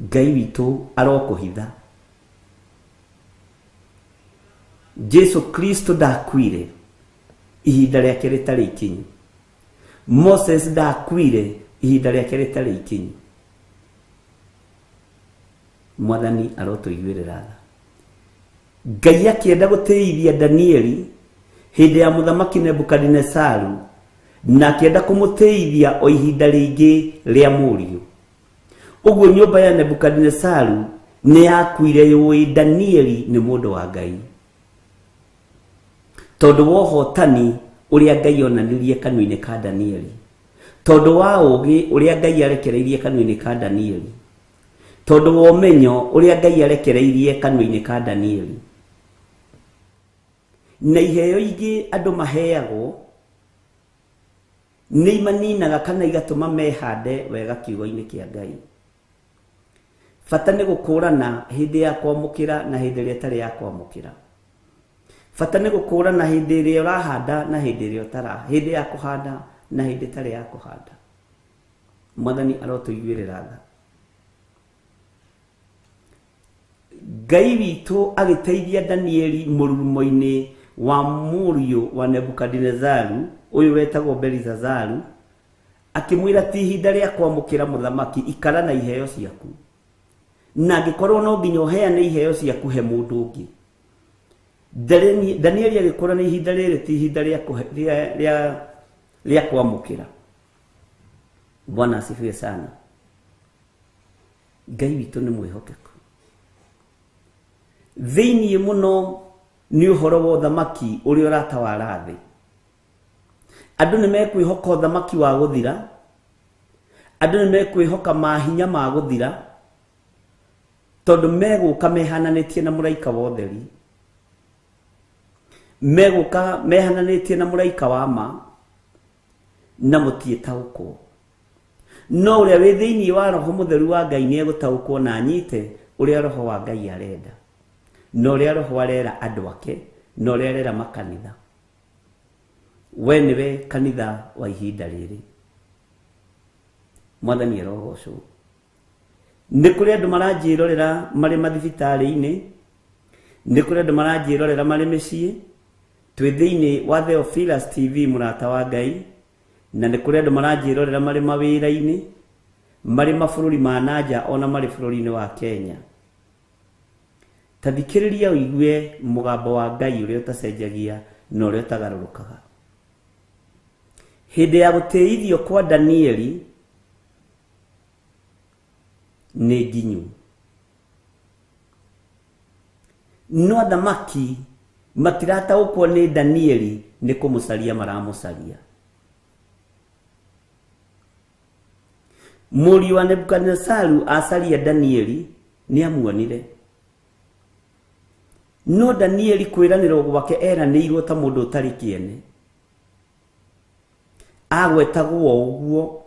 S4: Ngai witũ arokũhitha Jesu Kristo ndakuire ihinda rĩake rĩtarĩ ikinyu Moses ndakuire ihinda rĩake rĩtarĩ ikinyu Mwathani arotũiguĩrĩra tha Ngai akĩenda gũteithia Danieli hĩndĩ ya muthamaki Nebukadnezaru na akĩenda kũmũteithia o ihinda rĩngĩ rĩa mũriũ ũguo nyũmba ya Nebukadnezaru nĩ yakuire yũĩ Danieli nĩ mũndũ wa Ngai tondu wa ũhotani ũrĩa Ngai onanirie kanua-inĩ ka Danieli tondu wa ũũgĩ ũrĩa Ngai arekereirie kanua-inĩ ka Danieli tondu wa ũmenyo ũrĩa Ngai arekereirie kanua-inĩ ka Danieli na iheo ingĩ andũ maheagwo nĩ imaninaga kana igatũma mehande wega kiugo-inĩ kĩa Ngai bata nĩ gũkũrana hĩndĩ ya kwamũkĩra na hĩndĩ ĩrĩa ĩtarĩ ya kwamũkĩra bata nĩ gũkũrana hĩndĩ ĩrĩa ũrahanda na hĩndĩ ĩrĩa ũtara hĩndĩ ya kũhanda na hĩndĩ ĩtarĩ ya kũhanda Mwathani arotũiguĩrĩra tha Ngai witũ agĩteithia Danieli mururumo-ini wa mũriũ wa Nebukadnezaru ũyũ wetagwo Belizazaru akĩmwĩra ti ihinda rĩa kwamũkĩra muthamaki ikara na iheo ciaku na angĩkorwo no nginya ũheane iheo ciaku he mũndũ ũngĩ Danieli agĩkora nĩ ihinda rĩrĩ ti ihinda rĩa kwamũkĩra Bwana asifiwe sana Ngai witũ nĩ mwĩhokeku thĩinĩ mũno nĩ ũhoro wa ũthamaki ũrĩa ũratawara thĩ andũ nĩ mekwĩhoka ũthamaki wa gũthira andũ nĩ mekwĩhoka mahinya ma gũthira tondu megũka mehananĩtie na mũraika wa ũtheri megũka mehananĩtie na mũraika wa ma na mũtiĩtaũkwo no ũrĩa wĩ thĩinĩ wa roho mũtheru wa Ngai nĩ egũtaũkwo na anyite ũrĩa roho wa Ngai arenda na ũrĩa roho arera andũ ake na ũrĩa arera makanitha we nĩwe kanitha wa ihinda rĩrĩ Mwathani arogocwo nĩ kũrĩ andũ maranjĩrorera marĩ mathibitarĩ-inĩ nĩ kũrĩ andũ maranjĩrorera marĩ mĩciĩ twĩ thĩinĩ wa Theophilus TV mũrata wa Ngai na nĩ kũrĩ andũ maranjĩrorera marĩ mawĩra-inĩ marĩ mabũrũri ma nanja ona marĩ bũrũri-inĩ wa Kenya ta thikĩrĩria ũigue mũgambo wa Ngai ũrĩa ũtacenjagia na ũrĩa ũtagarũrũkaga hĩndĩ ya gũteithio kwa Danieli nĩ nginyu no athamaki matirataũkwo nĩ Danieli nĩ kũmũcaria maramũcaria mũriũ wa Nebukadnezaru acaria Danieli nĩ amuonire no Danieli kwĩranĩrwo gwake eranĩirwo ta mũndũ ũtarĩ kĩene agwetagwo ũguo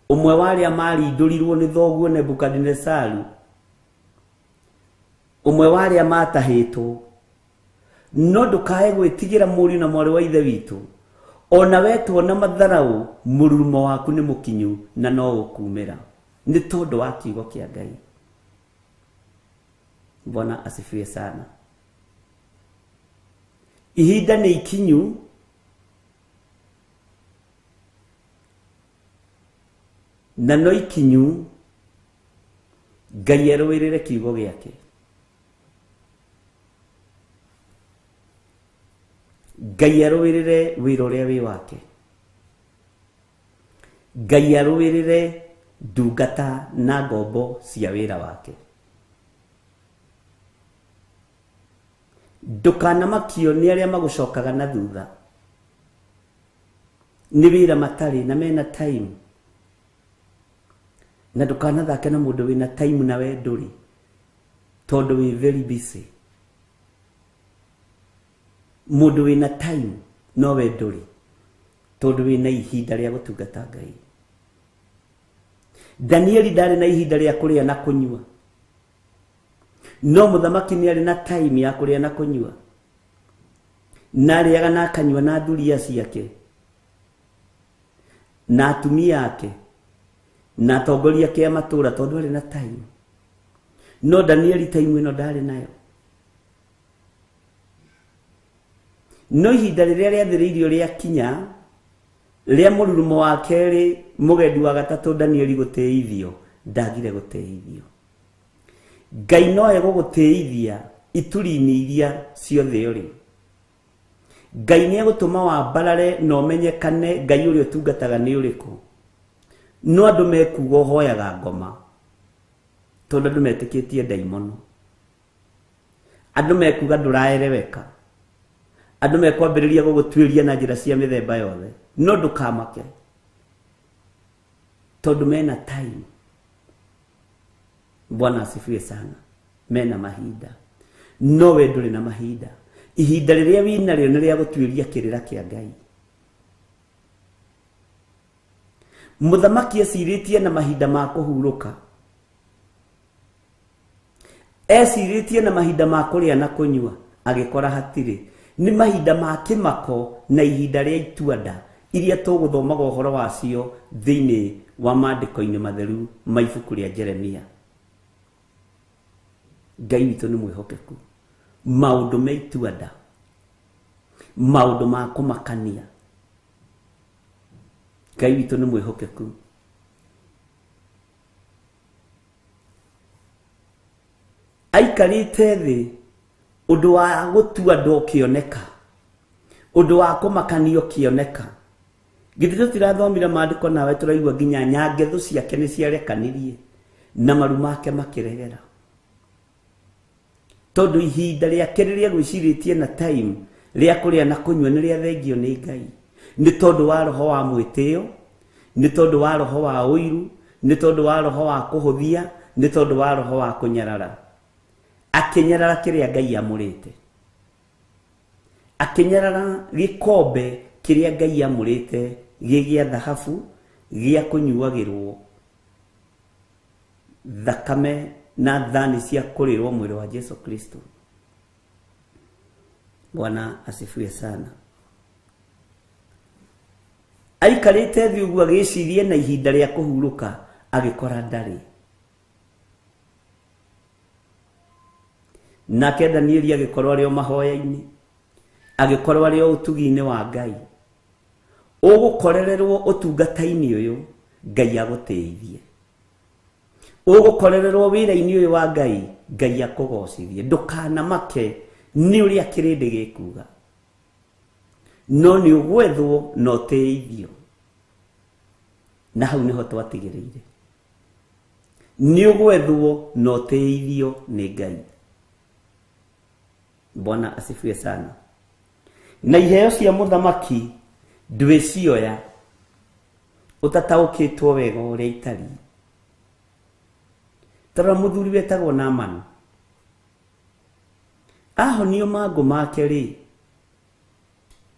S4: ũmwe wa arĩa marindũrirwo nĩ thoguo Nebukadnezaru ũmwe wa arĩa matahĩtwo no ndũkae gwĩtigĩra mũriũ na mwarĩ wa ithe witũ ona wetwo na matharaũ mũrurumo waku nĩ mũkinyu na no ũkumĩra nĩ tondũ wa kiugo kĩa Ngai Bwana asifiwe sana ihinda nĩ ikinyu na no ikinyu Ngai arũĩrĩre kiugo gĩake Ngai arũĩrĩre wĩra ũrĩa wĩ wake Ngai arũĩrĩre ndungata na ngombo cia wĩra wake ndukanamakio ni aria magucokaga na thutha ni wira matari na mena time na ndukanathake na mundu wina time na we nduri tondu wi very busy mundu wina time no we nduri tondu wina ihinda ria gutungata Ngai. Danieli ndari na ihinda ria kuria na kunyua no muthamaki ni ari na time ya kuria na kunyua na riaga na akanyua na thuria ciake na atumia ake na atongoria kia matura tondu ari na time. No Danieli time ino ndari nayo. No ihinda riria riathiriirio ria kinya ria mururumo wa keri mugendi wa gatatu Danieli guteithio ndagire guteithio. Ngai no eguguteithia ituri-ini iria ciothe uri. Ngai ni egutuma wa mbarare no menyekane Ngai uri utungataga ni uriku. No andu mekuga hoyaga ngoma tondu andu metikitie daimono. Andu mekuga nduraereweka. Andu mekwambiriria gugutwiria na njira cia mithemba yothe. No ndukamake tondu mena time. Bwana asifiwe sana. Mena mahinda. No we nduri na mahinda. Ihinda riria wina rio ni ria gutwiria kirira kia Ngai. Muthamaki aciritie na mahinda ma kuhuruka. Eciritie na mahinda ma kuria na kunyua agikora hatiri. Ni mahinda ma kimako na ihinda ria ituanda iria tuguthomaga uhoro wacio thiini wa maandiko-ini matheru ma ibuku ria Jeremia. Ngai witu ni mwihokeku. Maundu me ituanda, maundu ma kumakania. Ngai witu ni mwihokeku. Aikarite thi undu wa gutua ndokioneka, undu wa kumakanio kioneka. Githito tirathomira maandiko nawe turaigua nginya nyangethu ciake ni ciarekanirie na maru make makiregera. Tondu ihinda riake riria gwiciritie na time ria kuria na kunyua ni ria thengio ni Ngai. Ni tondu wa roho wa mwitio, ni tondu wa roho wa uiru, ni tondu wa roho wa kuhuthia, ni tondu wa roho wa kunyarara. Akinyarara kiria Ngai amurite. Akinyarara gikombe kiria Ngai amurite gia thahabu gia kunyuagirwo thakame na thani cia kurirwo mwiri wa Yesu Kristo. Bwana asifiwe sana. Aikarite thi uguo agicirie na ihinda ria kuhuruka agikora ndari. Nake Danieli agikorwo ari o mahoya-ini, agikorwo ari o utugi-ini wa Ngai. Ugukorererwo utungata-ini uyu Ngai aguteithie. Ugukorererwo wira-ini uyu wa Ngai Ngai akugocithie. Ndukanamake ni uria kirindi gikuga. No ni ugwethwo no teithio. Na hau niho twatigireire. Ni ugwethwo no teithio ni Ngai. Bwana asifiwe sana. Na iheo cia muthamaki ndwicioya utataukitwo wega uria itari. Tara muthuri wetagwo Naamani. Ahonio mangu make ri.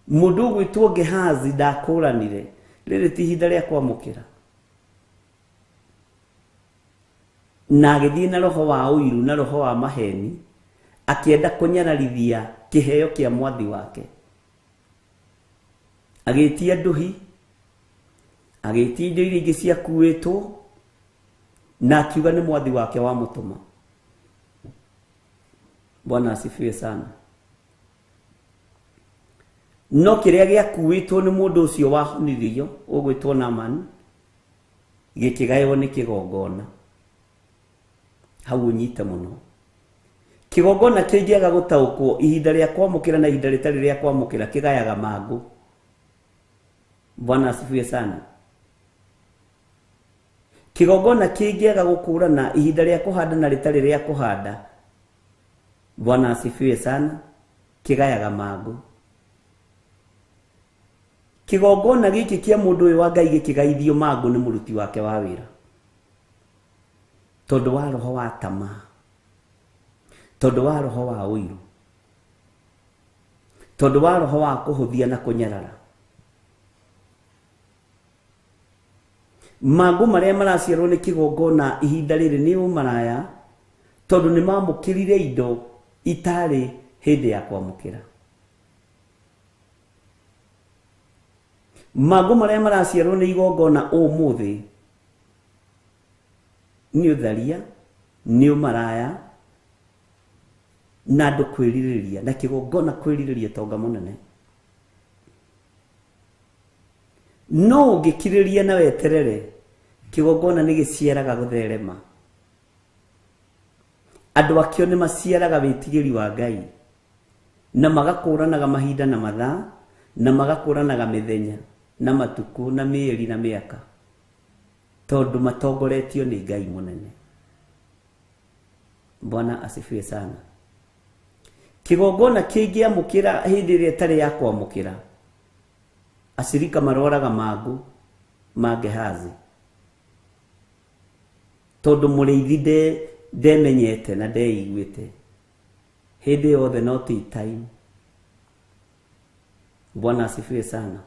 S4: Mundu gwitwo Gehazi ndakuranire. Riri ti ihinda ria kwamukira. Na agithie na roho wa uiru na roho wa maheni. Akienda kunyararithia kiheo kia mwathi wake. Agitia nduhi, agitia indo iria ingi ciakuitwo, na akiuga ni mwathi wake wa mutuma. Bwana asifiwe sana. No kiria giakuitwo ni mundu ucio wahonirio ugwitwo Naamani gikigayo ni kigongona. Hau unyite muno. Kigongona kingiaga gutaukwo ihinda ria kwamukira na ihinda ritari ria kwamukira kigayaga mangu. Bwana asifiwe sana. Kigongona kingiaga gukurana ihinda ria kuhanda na ritari ria kuhanda. Bwana asifiwe sana. kigayaga magu kigongona giki kia mundu uyu wa Ngai gikigaithio magu ni muruti wake wa wira tondu wa roho wa tama tondu wa roho wa uiru tondu wa roho wa kuhuthia na kunyarara magu maria maraciarwo ni kigongona ihinda riri ni umaraya tondu ni mamukirire indo itari hindi ya kwamukira magu maria maraciarwo ni igongona umuthi ni utharia ni umaraya na andu kwiririria na kigongona kwiririria tonga munene no ungikiriria na weterere kigongona ni giciaraga gutherema andu akio ni maciaraga witigiri wa Ngai na magakuranaga mahinda na mathaa na magakuranaga mithenya na matuku na mieri na miaka tondu matongoretio ni Ngai munene. Bwana asifiwe sana. Kigongona kingi amukira hindi ria tari ya kwamukira acirika maroraga magu ma Gehazi tondu muriithi ndemenyete na ndeiguite hindi yothe no ti time. Bwana asifiwe sana.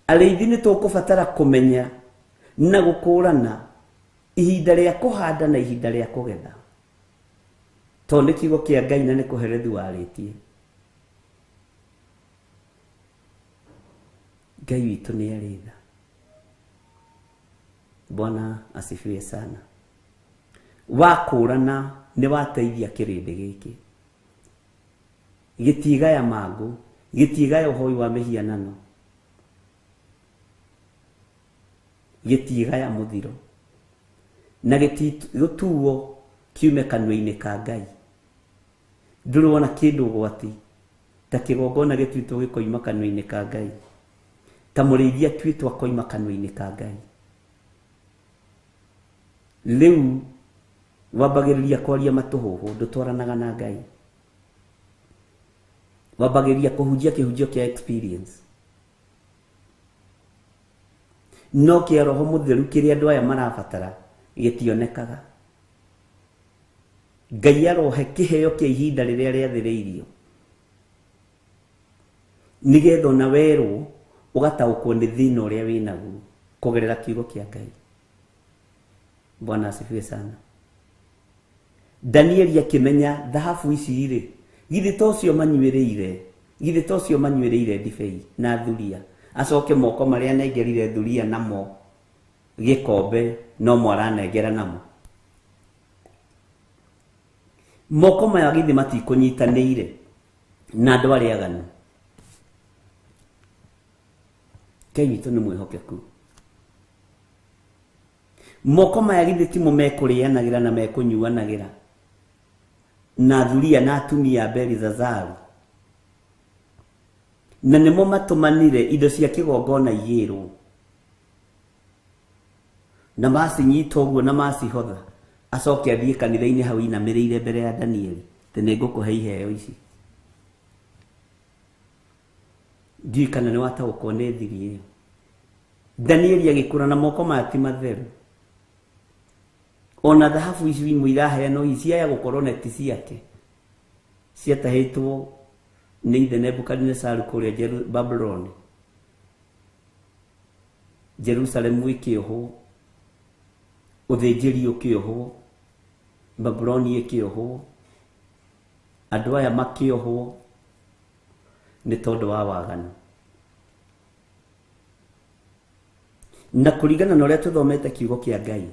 S4: Ariithi ni tukubatara kumenya na gukurana ihinda ria kuhanda na ihinda ria kugetha tondu kiugo kia Ngai na ni kuherethu waritie. Ngai witu ni aritha. Bwana asifiwe sana. Wakurana ni wateithia kirindi giki gitiga ya magu gitiga ya uhoi wa mihianano gitiga ya muthiro na gituo kiume kanwa-ini ka Ngai. Ndurona kindu gwati ta kigongona gitwitwo gikoima kanwa-ini ka Ngai ta muriithia twitwa koima kanwa-ini ka Ngai. Riu wambagiriria kwaria matuhuhu ndutwaranaga na Ngai wambagiriria kuhunjia kihunjio kia experience no kia roho mutheru kiria andu aya marabatara gitionekaga. Ngai arohe kiheo kia ihinda riria riathiriirio nigetha na weru ugataukwo ni thina uria winaguo kugerera kiugo kia Ngai. Bwana asifiwe sana. Danieli akimenya dhahabu ici ri githi tocio manyuireire ndibei na thuria acoke moko maria nengerire thuria namo gikombe no mwaranengera namo moko maya githi matikunyitanire na andu aria aganu. Ngai witu ni mwihokeku. Moko maya githi timo mekurianagira na mekunyuanagira na thuria na atumia Belizazaru na nimo matumanire indo cia kigongona igirwo na macinyita uguo na macihotha acoke athie kanitha-ini hau inamirire mbere ya Danieli te ningukuhe iheo ici. Ndii kana ni wataukwo ni thiri iyo. Danieli agikura na moko mati matheru ona dhahabu ici imwe iraheanwo ici aya gukorwo neti ciake ciatahitwo ni ithe Nebukadnezaru kuria Babylon. Jerusalem ikiohwo uthinjiri ukiohwo Babylon ikiohwo andu aya makiohwo ni tondu wa waganu. Na kuringana na uria tuthomete kiugo kia Ngai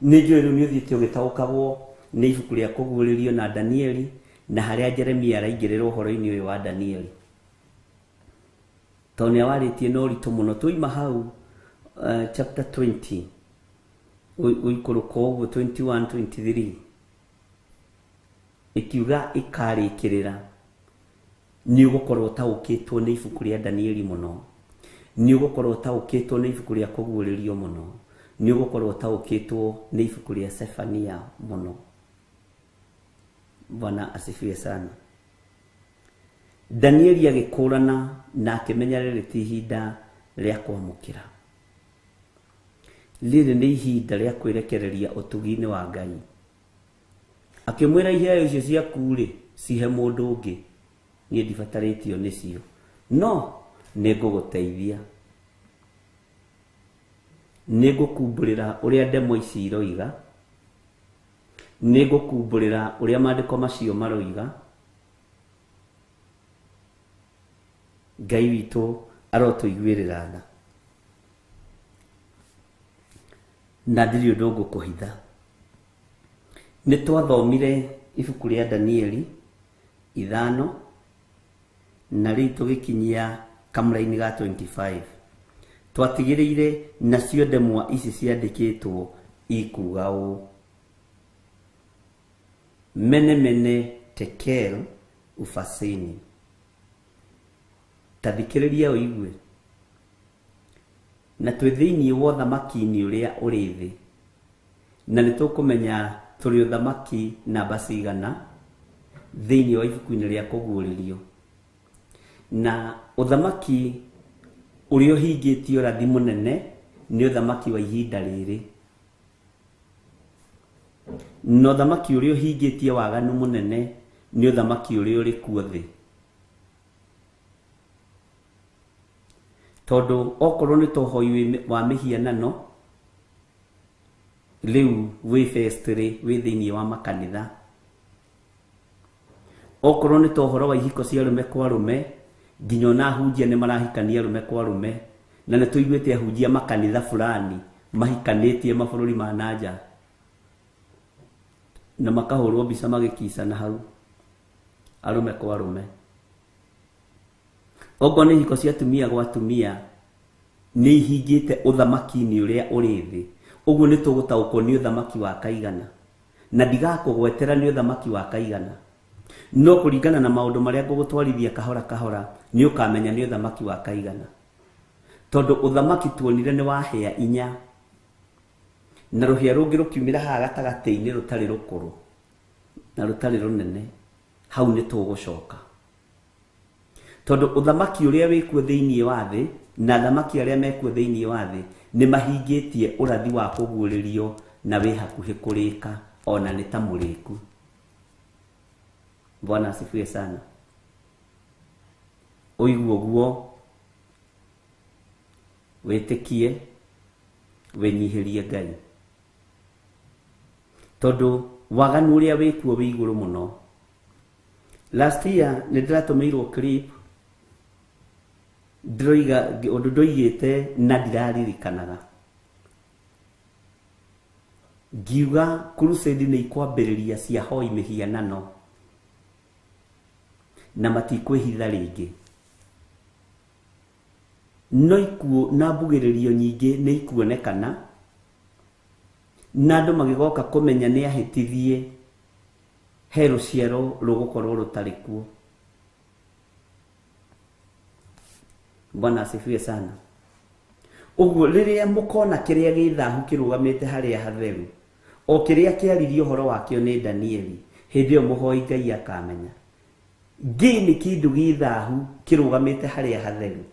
S4: ni njui riu ni uthiite ugitaukagwo ni ibuku ria kuguririo na Danieli na haria Jeremia araingirira uhoro-ini uyu wa Danieli tondu awaritie no ritu muno. Tuima hau chapter 20 uikuruka uguo 21 23 ikiuga ikarikirira ni ugukorwo taukitwo ni ibuku ria Danieli muno ni ugukorwo taukitwo ni ibuku ria kuguririo muno ni ugukorwo taukitwo ni ibuku ria Sefania muno. Bwana asifiwe sana. Danieli agĩkũrana na akĩmenya rĩrĩ ti ihinda rĩa kwamũkĩra. Rĩrĩ nĩ ihinda rĩa kwĩrekereria ũtugi-inĩ wa Ngai. Akĩmwĩra iheo icio ciaku-rĩ, cihe mũndũ ũngĩ, niĩ ndibatarĩtio nĩcio, no nĩngũgũteithia. Nĩngũkumbũrĩra ũrĩa ndemo ici iroiga, nĩngũkumbũrĩra ũrĩa maandĩko macio maroiga. Ngai witũ arotũiguĩrĩra tha, na ndirĩ ũndũ ngũkũhitha. Nĩtwathomire ibuku rĩa Danieli 5 na rĩu tũgĩkinyia kamũra-inĩ ga 25. Twatigĩrĩire nacio ndemwa ici ciandĩkĩtwo ikuga ũũ: Mene mene tekel ufasini. Tathikĩrĩria ũigue. Na twĩ thĩinĩ wa ũthamaki-inĩ ũrĩa ũrĩ thĩ, na nĩtũkũmenya tũrĩ ũthamaki namba cigana thĩinĩ wa ibuku-inĩ rĩa kũguũrĩrio. Na ũthamaki ũrĩa ũhingĩtio ũrathi mũnene nĩ ũthamaki wa ihinda rĩrĩ, na ũthamaki ũrĩa ũhingĩtie waganu mũnene nĩ ũthamaki ũrĩa ũrĩ kuo thĩ. Tondũ okorwo nĩ tohoi wa mĩhianano rĩu wĩ festĩrĩ wĩ thĩinĩ wa makanitha, okorwo nĩ tohoro wa ihiko cia arũme kwa arũme, nginya ona ahunjia nĩ marahikania arũme kwa arũme, na nĩ tũiguĩte ahunjia makanitha fulani mahikanĩtie mabũrũri ma nanja na makahũrwo mbica magĩkicana hau arũme kwa arũme. Okorwo nĩ ihiko cia atumia gwa atumia, nĩ ihingĩte ũthamaki-inĩ ũrĩa ũrĩ thĩ. Ũguo nĩ tũgũtaũkwo nĩ ũthamaki wa kaigana, na ndigakũgwetera nĩ ũthamaki wa kaigana, no kũringana na maũndũ marĩa ngũgũtwarithia kahora kahora nĩ ũkamenya nĩ ũthamaki wa kaigana. Tondũ ũthamaki tuonire nĩ wahĩa inya, na rũhĩa rũngĩ rũkiumĩra haha gatagatĩ-inĩ rũtarĩ rũkũrũ na rũtarĩ rũnene, hau nĩ tũgũcoka. Tondũ ũthamaki ũrĩa wĩkuo thĩinĩ wa thĩ na athamaki arĩa mekuo thĩinĩ wa thĩ nĩ mahingĩtie ũrathi wa kũguũrĩrio na wĩ hakuhĩ kũrĩka, ona nĩ ta mũrĩku. Bwana asifiwe sana. Ũigue ũguo, wĩtĩkie, wĩnyihĩrie Ngai, tondũ waganu ũrĩa wĩkuo wĩ igũrũ mũno. Last year nĩ ndĩratũmĩirwo clip ndĩroiga ũndũ ndoigĩte na ndiraririkanaga, ngiuga crusade nĩ ikwambĩrĩria cia hoi mĩhianano na matikwĩhitha rĩngĩ, no ikuo na mbugĩrĩrio nyingĩ nĩ ikuonekana, na andũ magĩgoka kũmenya nĩ ahĩtithie he rũciaro rũgũkorwo rũtarĩ kuo. Bwana asifiwe sana. Ũguo rĩrĩa mũkona kĩrĩa gĩthahu kĩrũgamĩte harĩa hatheru, o kĩrĩa kĩaririo ũhoro wakĩo nĩ Danieli, hĩndĩ ĩyo mũhoi Ngai akamenya ngĩ nĩ kĩndũ gĩthahu kĩrũgamĩte harĩa hatheru,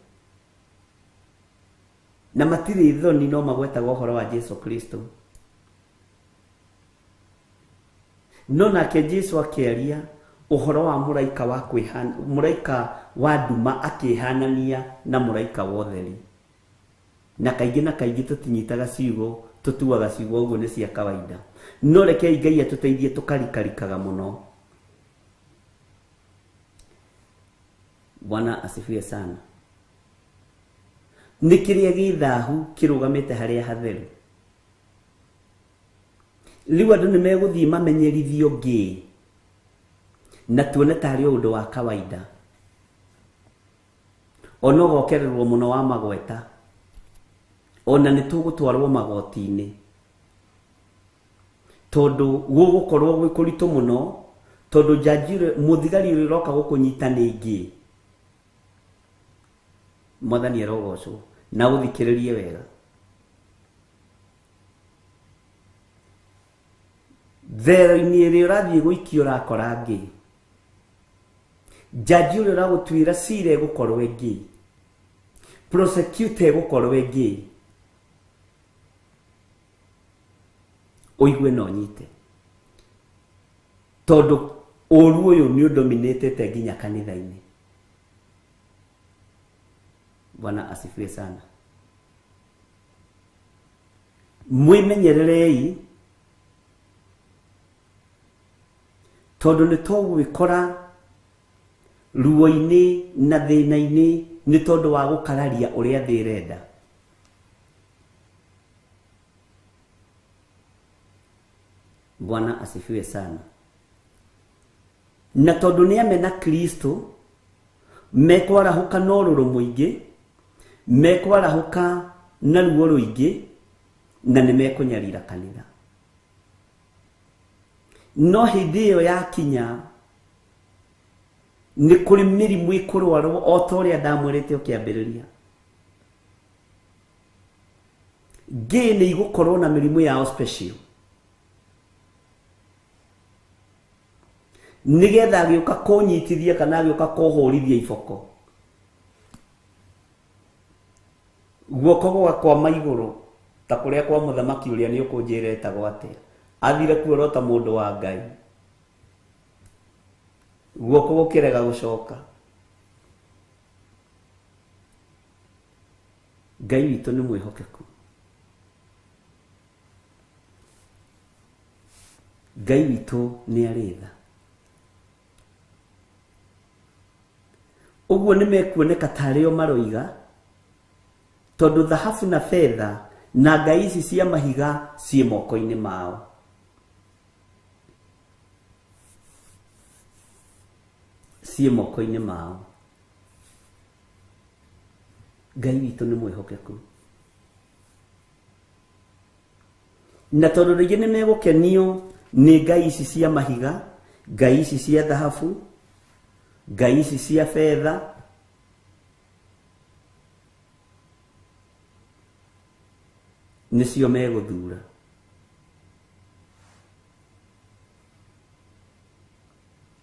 S4: na matirĩ thoni no magwetaga ũhoro wa Jesu Kristo. No nake Jesu akĩaria ũhoro wa mũraika wa kwĩhana, mũraika wa nduma akĩhanania na mũraika wa ũtheri, na kaingĩ tũtinyitaga ciugo, tũtuaga ciugo ũguo nĩ cia kawaida, no rekei Ngai atũteithie tũkarikarikaga mũno. Bwana asifiwe sana. Nĩ kĩrĩa gĩthahu kĩrũgamĩte harĩa hatheru. Rĩu andũ nĩ megũthiĩ mamenyerithio ngĩ na tuone tarĩ ũndũ wa kawaida, ona ũgokererwo mũno wa magweta, ona nĩ tũgũtwarwo magoti-inĩ, tondũ gũgũkorwo gwĩ kũritũ mũno, tondũ janjire mũthigari ũrĩa ũroka gũkũnyita nĩ ngĩ. Mwathani arogocwo na ũthikĩrĩrie wega. thero-inĩ ĩrĩa ũrathiĩ gũikio ũrakora ngĩ, jaji ũrĩa ũragũtuĩra cira egũkorwo ngĩ, prosecutor egũkorwo ngĩ. Ũigue na ũnyite, tondũ ũru ũyũ nĩ ũdominĩtĩte nginya kanitha-inĩ. Bwana asifiwe sana. Mwĩmenyererei, tondũ nĩ tũgwĩkora ruo-inĩ na thĩna-inĩ nĩ tondũ wa gũkararia ũrĩa thĩ ĩrenda. Bwana asifiwe sana. Na tondũ nĩ amena Kristo, mekwarahũka na ũrũrũ mũingĩ, mekwarahũka na ruo rũingĩ, na nĩ mekũnyarira kanitha. No hĩndĩ ĩyo yakinya, nĩ kũrĩ mĩrimũ ĩkũrwarwo o ta ũrĩa ndamwĩrĩte ũkĩambĩrĩria. Ngĩ nĩ igũkorwo na mĩrimũ yao special, nĩgetha agĩũka kũnyitithia kana agĩũka kũhũrithia iboko, guoko gwakwa maigũrũ ta kũrĩa kwa mũthamaki ũrĩa nĩ ũkũnjĩra etagwo atĩa, athire kuoro ta mũndũ wa Ngai, guoko gũkĩrega gũcoka. Ngai witũ nĩ mwĩhokeku, Ngai witũ nĩ arĩ tha. Ũguo nĩ mekuoneka tarĩ o maroiga, tondũ thahabu na fedha na ngai ici cia mahiga ciĩ moko-inĩ mao. Ciĩ moko-inĩ mao. Ngai witũ nĩ mwĩhokeku. Na tondũ rĩngĩ nĩ megũkenio nĩ ngai ici cia mahiga, ngai ici cia thahabu, ngai ici cia fedha, nĩcio megũthura.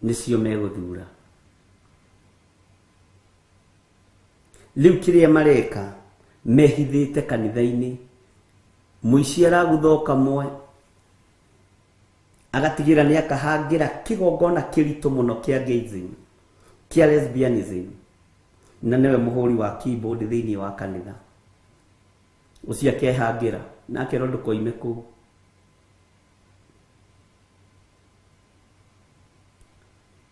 S4: Nĩcio megũthura. Rĩu kĩrĩa mareka, mehithĩte kanitha-inĩ, mũici aragutha kamwe, agatigĩra nĩ akahangĩra kĩgongona kĩritũ mũno kĩa gayism, kĩa lesbianism, na nĩwe mũhũri wa keyboard thĩinĩ wa kanitha. Ũcio akehangĩra, nake no ndũkoime kũu.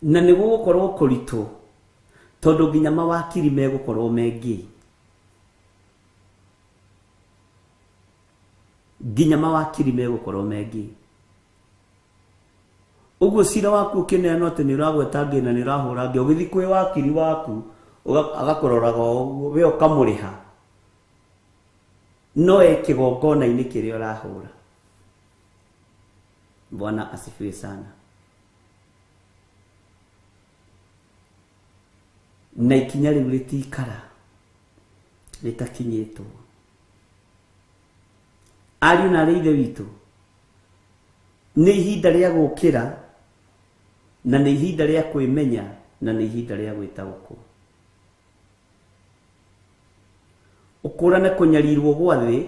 S4: Na nĩguo gũkorwo kũritũ, tondũ nginya mawakiri megũkorwo mengi. Nginya mawakiri megũkorwo mengi. Ũguo cira waku ũkĩneana atĩ nĩ ũragweta ngĩ na nĩ ũrahũra ngĩ, ũgĩthiĩ kwĩ wakiri waku agakũroraga ũguo, we ũkamũrĩha. No kĩgongona-inĩ kĩrĩa ũrahũra. Bwana asifiwe sana. Na ikinya rĩu rĩtikara, rĩtakinyĩtwo. Ariũ na aarĩ a Ithe witũ, nĩ ihinda rĩa gũkĩra, na nĩ ihinda rĩa kwĩmenya, na nĩ ihinda rĩa gwĩtaũkwo. Ũkũrane kũnyarirwo gwa thĩ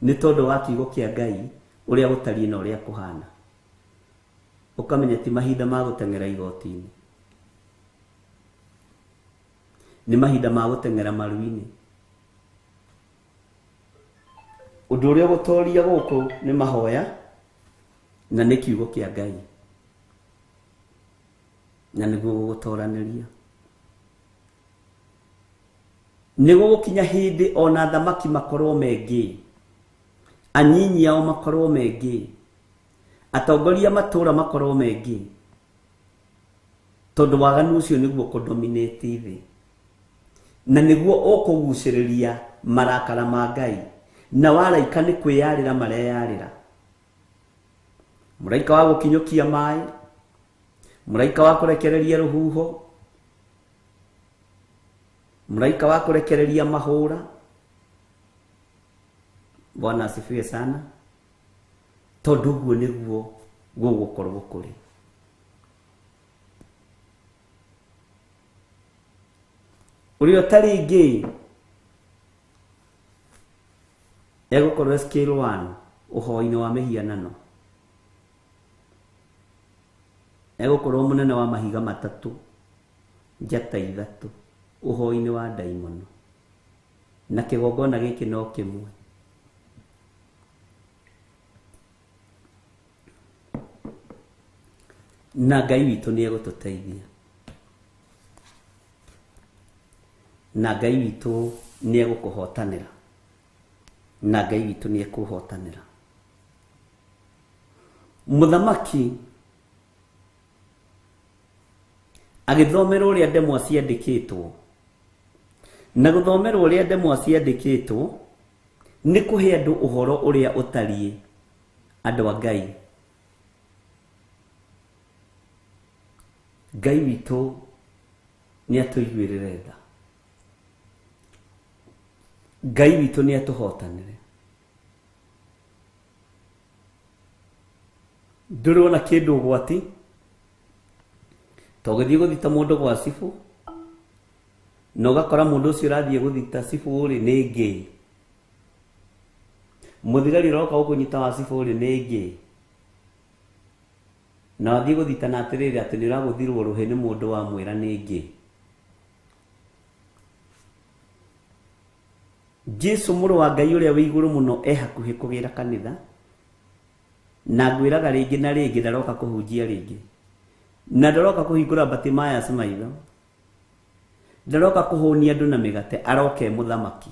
S4: nĩ tondũ wa kiugo kĩa Ngai ũrĩa gũtariĩ na ũrĩa kũhana. Ũkamenya ti mahinda ma gũteng'era igoti-inĩ, nĩ mahinda ma gũteng'era maru-inĩ. Ũndũ ũrĩa gũtoria gũkũ nĩ mahoya na nĩ kiugo kĩa Ngai, na nĩguo gũgũtoranĩria. Nĩguo gũkinya hĩndĩ ona thamaki makorwo mengi, anyinyi ao makorwo mengi, atongoria matũra makorwo mengi, tondũ waganu ũcio nĩguo kũdominate thĩ, na nĩguo ũkũgucĩrĩria marakara ma Ngai, na waraika nĩ kwĩyarĩra mareyarĩra. Mũraika wa gũkinyũkia maĩ, mũraika wa kũrekereria rũhuho, mũraika wa kũrekereria mahũra. Bwana asifiwe sana. tondu guo niguo gugukorwo kuri. Urio taringi egukorwo scale 1 uhoi-ini wa mihianano, egukorwo munene wa mahiga matatu njata ithatu uhoi-ini wa ndaimono, na kigongona giki no kimwe. Na Ngai witu ni egututeithia, na Ngai witu ni egukuhotanira, na Ngai witu ni ekuhotanira. Muthamaki agithomera uria ndemwa ciandikitwo, na guthomera uria ndemwa ciandikitwo ni kuhe andu uhoro uria utarie andu a Ngai. Ngai witu ni atuiguirire tha, Ngai witu ni atuhotanire. Ndurona kindu gwati togithii guthita mundu gwa cibu, no gakora mundu ucio rathie guthita cibu uri ni ngi, muthigari roka ukunyita wa cibu uri ni ngi, na wathie guthita na atiriri ati ni uraguthirwo ruhi ni mundu wa mwira ni ngi. Jesu muru wa Ngai uria wi iguru muno hakuhi kugira kanitha, na ngwiraga ringi na ringi ndaroka kuhunjia ringi, na ndaroka kuhingura Bartimaeus maitho, ndaroka kuhonia andu na migate, aroke muthamaki.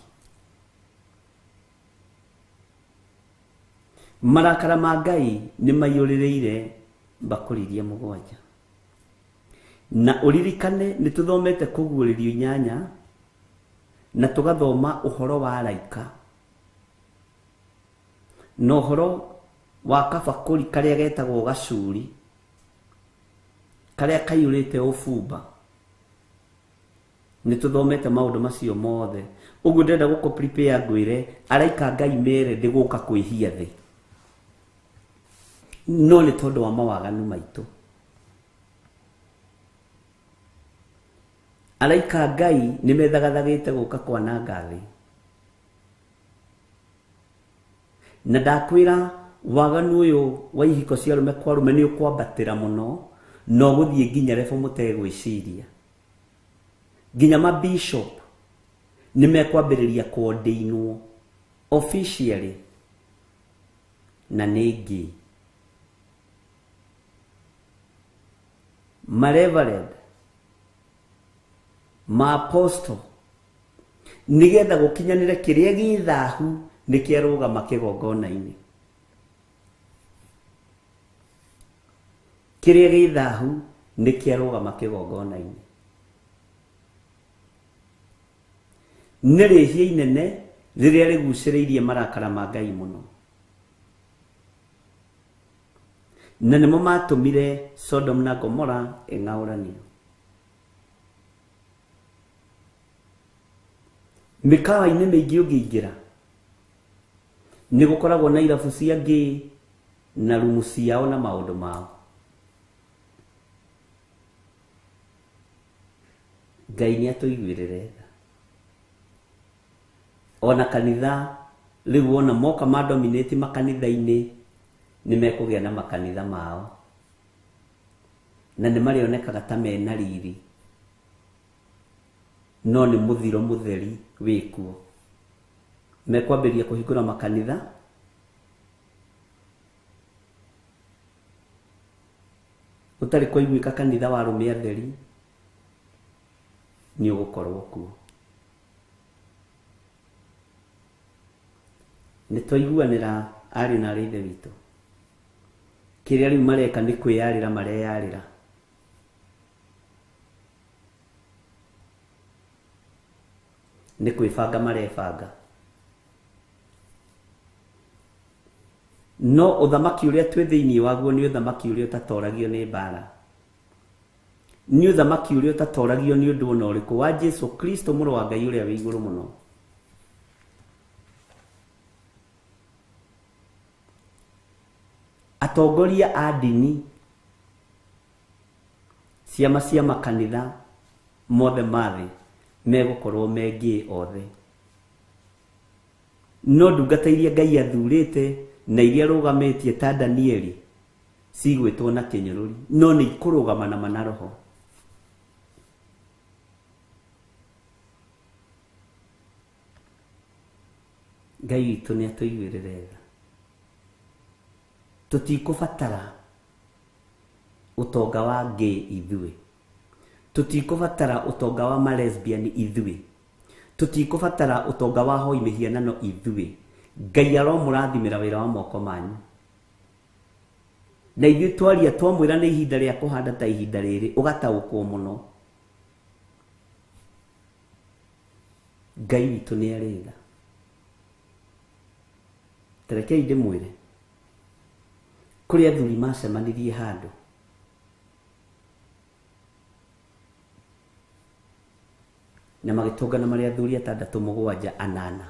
S4: Marakara ma Ngai ni maiyurireire mbakuririe mugwanja, na uririkane ni tuthomete kuguuririo 8 na tugathoma uhoro wa araika, no uhoro wa kabakuri karia getagwo gacuri karia kaiyurite ufumba. Ni tuthomete maundu macio mothe. Uguo ndenda guko prepare ngwire araika Ngai mere ndiguka kwihia thi, no ni tondu wa mawaganu maitu. Araika Ngai ni methagathagite guka kwananga thi, na ndakwira waganu uyu wa ihiko cia rume kwa rume ni ukwambatira muno, no guthie nginya refu mutegwiciria. Nginya ma bishop ni mekwambiriria kuordainwo officially na nigi. Ma reverend, ma apostle nigetha gukinyanire kiria githahu ni kiarugama kigongona-ini. Kiria githahu ni kiarugama kigongona-ini. Ni rihia inene riria riguciriirie marakara ma Ngai muno, na nimo matumire Sodom na Gomora eng'auranio. Mikawa-ini mingi ungiingira ni gukoragwo na irabu cia ngi na rumu ciao na maundu mao. Ngai ni atuiguirire tha. Ona kanitha riu ona moka ma dominate makanitha-ini ni mekugia na makanitha mao, na ni marionekaga ta mena riri, no ni muthiro mutheri wikuo. Mekwambiria kuhingura makanitha utari kuiguika kanitha wa rume atheri ni ugukorwo kuo. Ni twaiguanira ari na rithe witu, kiria riu mareka ni kwiyarira mareyarira. Ni kwibanga marebanga, no uthamaki uria twi thiini waguo ni uthamaki uria utatoragio ni mbara, ni uthamaki uria utatoragio ni undu ona uriku wa Jesu Kristo muru wa Ngai uria wi iguru muno. atongoria a ndini, ciama cia makanitha mothe mathĩ megũkorwo mengĩ othe. No ndungata iria Ngai athurĩte na iria rũgamĩtie ta Danieli cigwĩtwo na kĩnyũrũri, no nĩ ikũrũgama na mana roho. Ngai witũ nĩ atũiguĩrĩre tha. Tũtikũbatara ũtonga wa gay ithuĩ. Tũtikũbatara ũtonga wa malesbian ithuĩ. Tũtikũbatara ũtonga wa hoi mĩhianano ithuĩ. Ngai aromũrathimĩra wĩra wa moko manyu. Na ithuĩ twaria twamwĩra nĩ ihinda rĩa kũhanda ta ihinda rĩrĩ, ũgataũkwo mũno. Ngai witũ nĩ arĩ tha. Terekei ndĩmwĩre, kũrĩ athuri macemanirie handũ, na magĩtũngana marĩ athuri 6, 7, 8,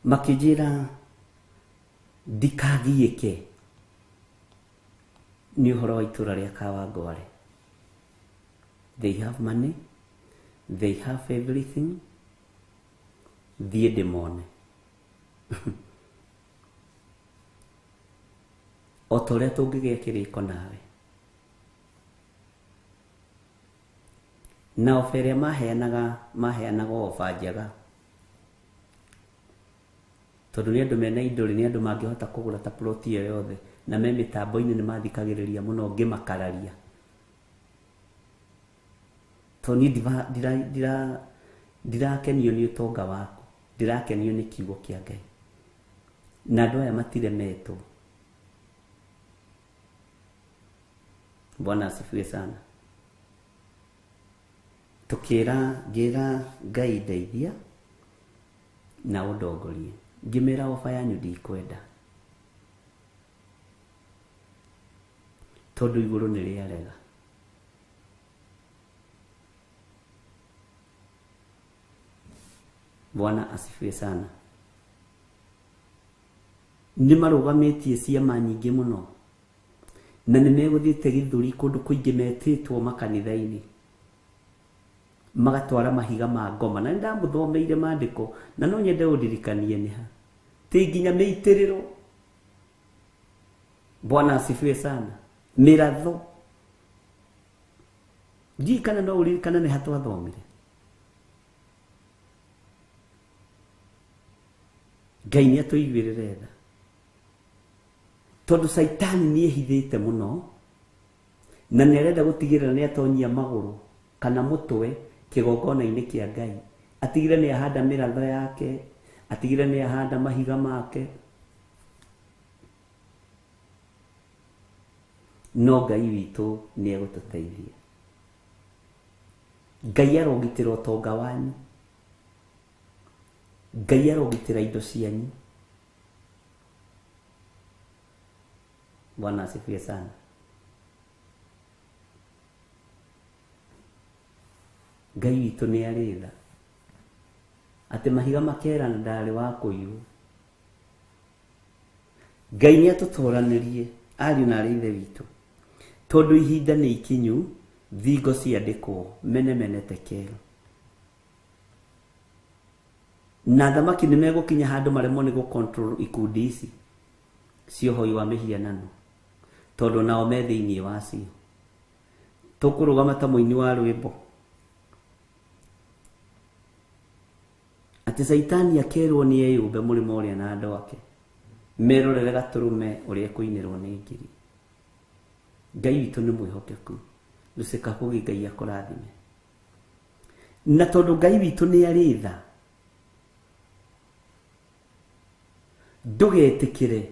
S4: makĩnjĩra ndikagiĩke nĩ ũhoro wa itũra rĩa Kawangware. They have money, they have everything. Thiĩ ndĩmone. O ta ũrĩa tũngĩgĩa kĩrĩko nawe. Na ofa ĩrĩa maheanaga ofa njega, tondũ nĩ andũ mena indo, nĩ andũ mangĩhota kũgũra ta ploti ĩyo yothe, na me mĩtambo-inĩ nĩ mathikagĩrĩria mũno ngĩmakararia. Tondũ niĩ ndirakenio nĩ ũtonga waku, ndirakenio nĩ kiugo kĩa Ngai. Na andũ aya matiremetwo. Bwana asifiwe sana. Ngĩra Ngai ndeithia na ũndongorie. Ngĩmera ofa yanyu ndikwenda, tondũ igũrũ nĩ rĩarega. Bwana asifiwe sana. Nĩ marũgamĩtie ciama nyingĩ mũno, na nĩ megũthiĩte gĩthũri kũndũ kũingĩ metĩtwo makanitha-inĩ, magatwara mahiga ma ngoma. Na ndamũthomeire maandĩko, na no nyende ũndirikanie nĩ ha, ti nginya mĩitĩrĩro. Bwana asifiwe sana. Mĩratho, ndikana no ũririkana nĩ ha twathomire. Ngai nĩ atũiguĩrĩre tha, tondũ Saitani nĩ ehithĩte mũno, na nĩ arenda gũtigĩrĩra nĩ atonyia magũrũ kana mũtwe kĩgongona-inĩ kĩa Ngai. Atigĩre nĩ ahanda mĩratho yake, atigĩre nĩ ahanda mahiga make. No Ngai witũ nĩ egũtũteithia. Ngai arogitĩra ũtonga wanyu, Ngai arogitĩra indo cianyu. Bwana asifiwe sana. Ngai witũ nĩ arĩ tha, atĩ mahiga makerana ndarĩ wa kũiywo. Ngai nĩ atũtũranĩrie ariũ na arĩ ithe witũ, tondũ ihinda nĩ ikinyu, thingo ciandĩkwo, mene tekero. Na thamaki nĩ megũkinya handũ maremwo nĩ gũcontrol ikundi ici cia ũhoi wa mĩhianano, tondũ nao me thĩinĩ wacio. Tũkũrũgama ta mũini wa rwĩmbo, atĩ Saitani akerwo nĩ eyũmbe mũrĩmo ũrĩa na andũ ake, merorere gatũrũme ũrĩa kũinĩrwo nĩ ngiri. Ngai witũ nĩ mwĩhokeku, ndũcĩkahũgĩ Ngai akũrathime. Na tondũ Ngai witũ nĩ arĩ tha, ndũgetĩkĩre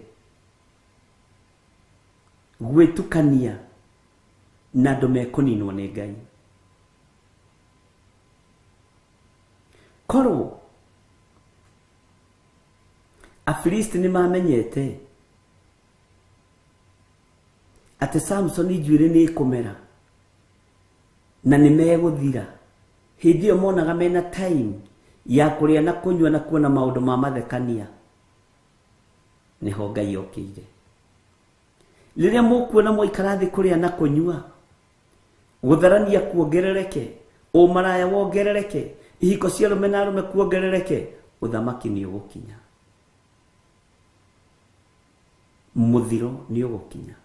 S4: gwĩtukania na andũ mekũninwo nĩ Ngai. Korwo Afilisti nĩ mamenyete atĩ Samson njuĩrĩ nĩ ĩkũmera na nĩ megũthira, hĩndĩ ĩyo monaga mena time ya kũrĩa na kũnyua na kuona maũndũ ma mathekania. niho Ngai okire. Riria mukuona mwaikara thi kuria na kunyua, gutharania kuongerereke, umaraya wongerereke, ihiko cia rume na rume kuongerereke, uthamaki ni ugukinya. Muthiro ni ugukinya.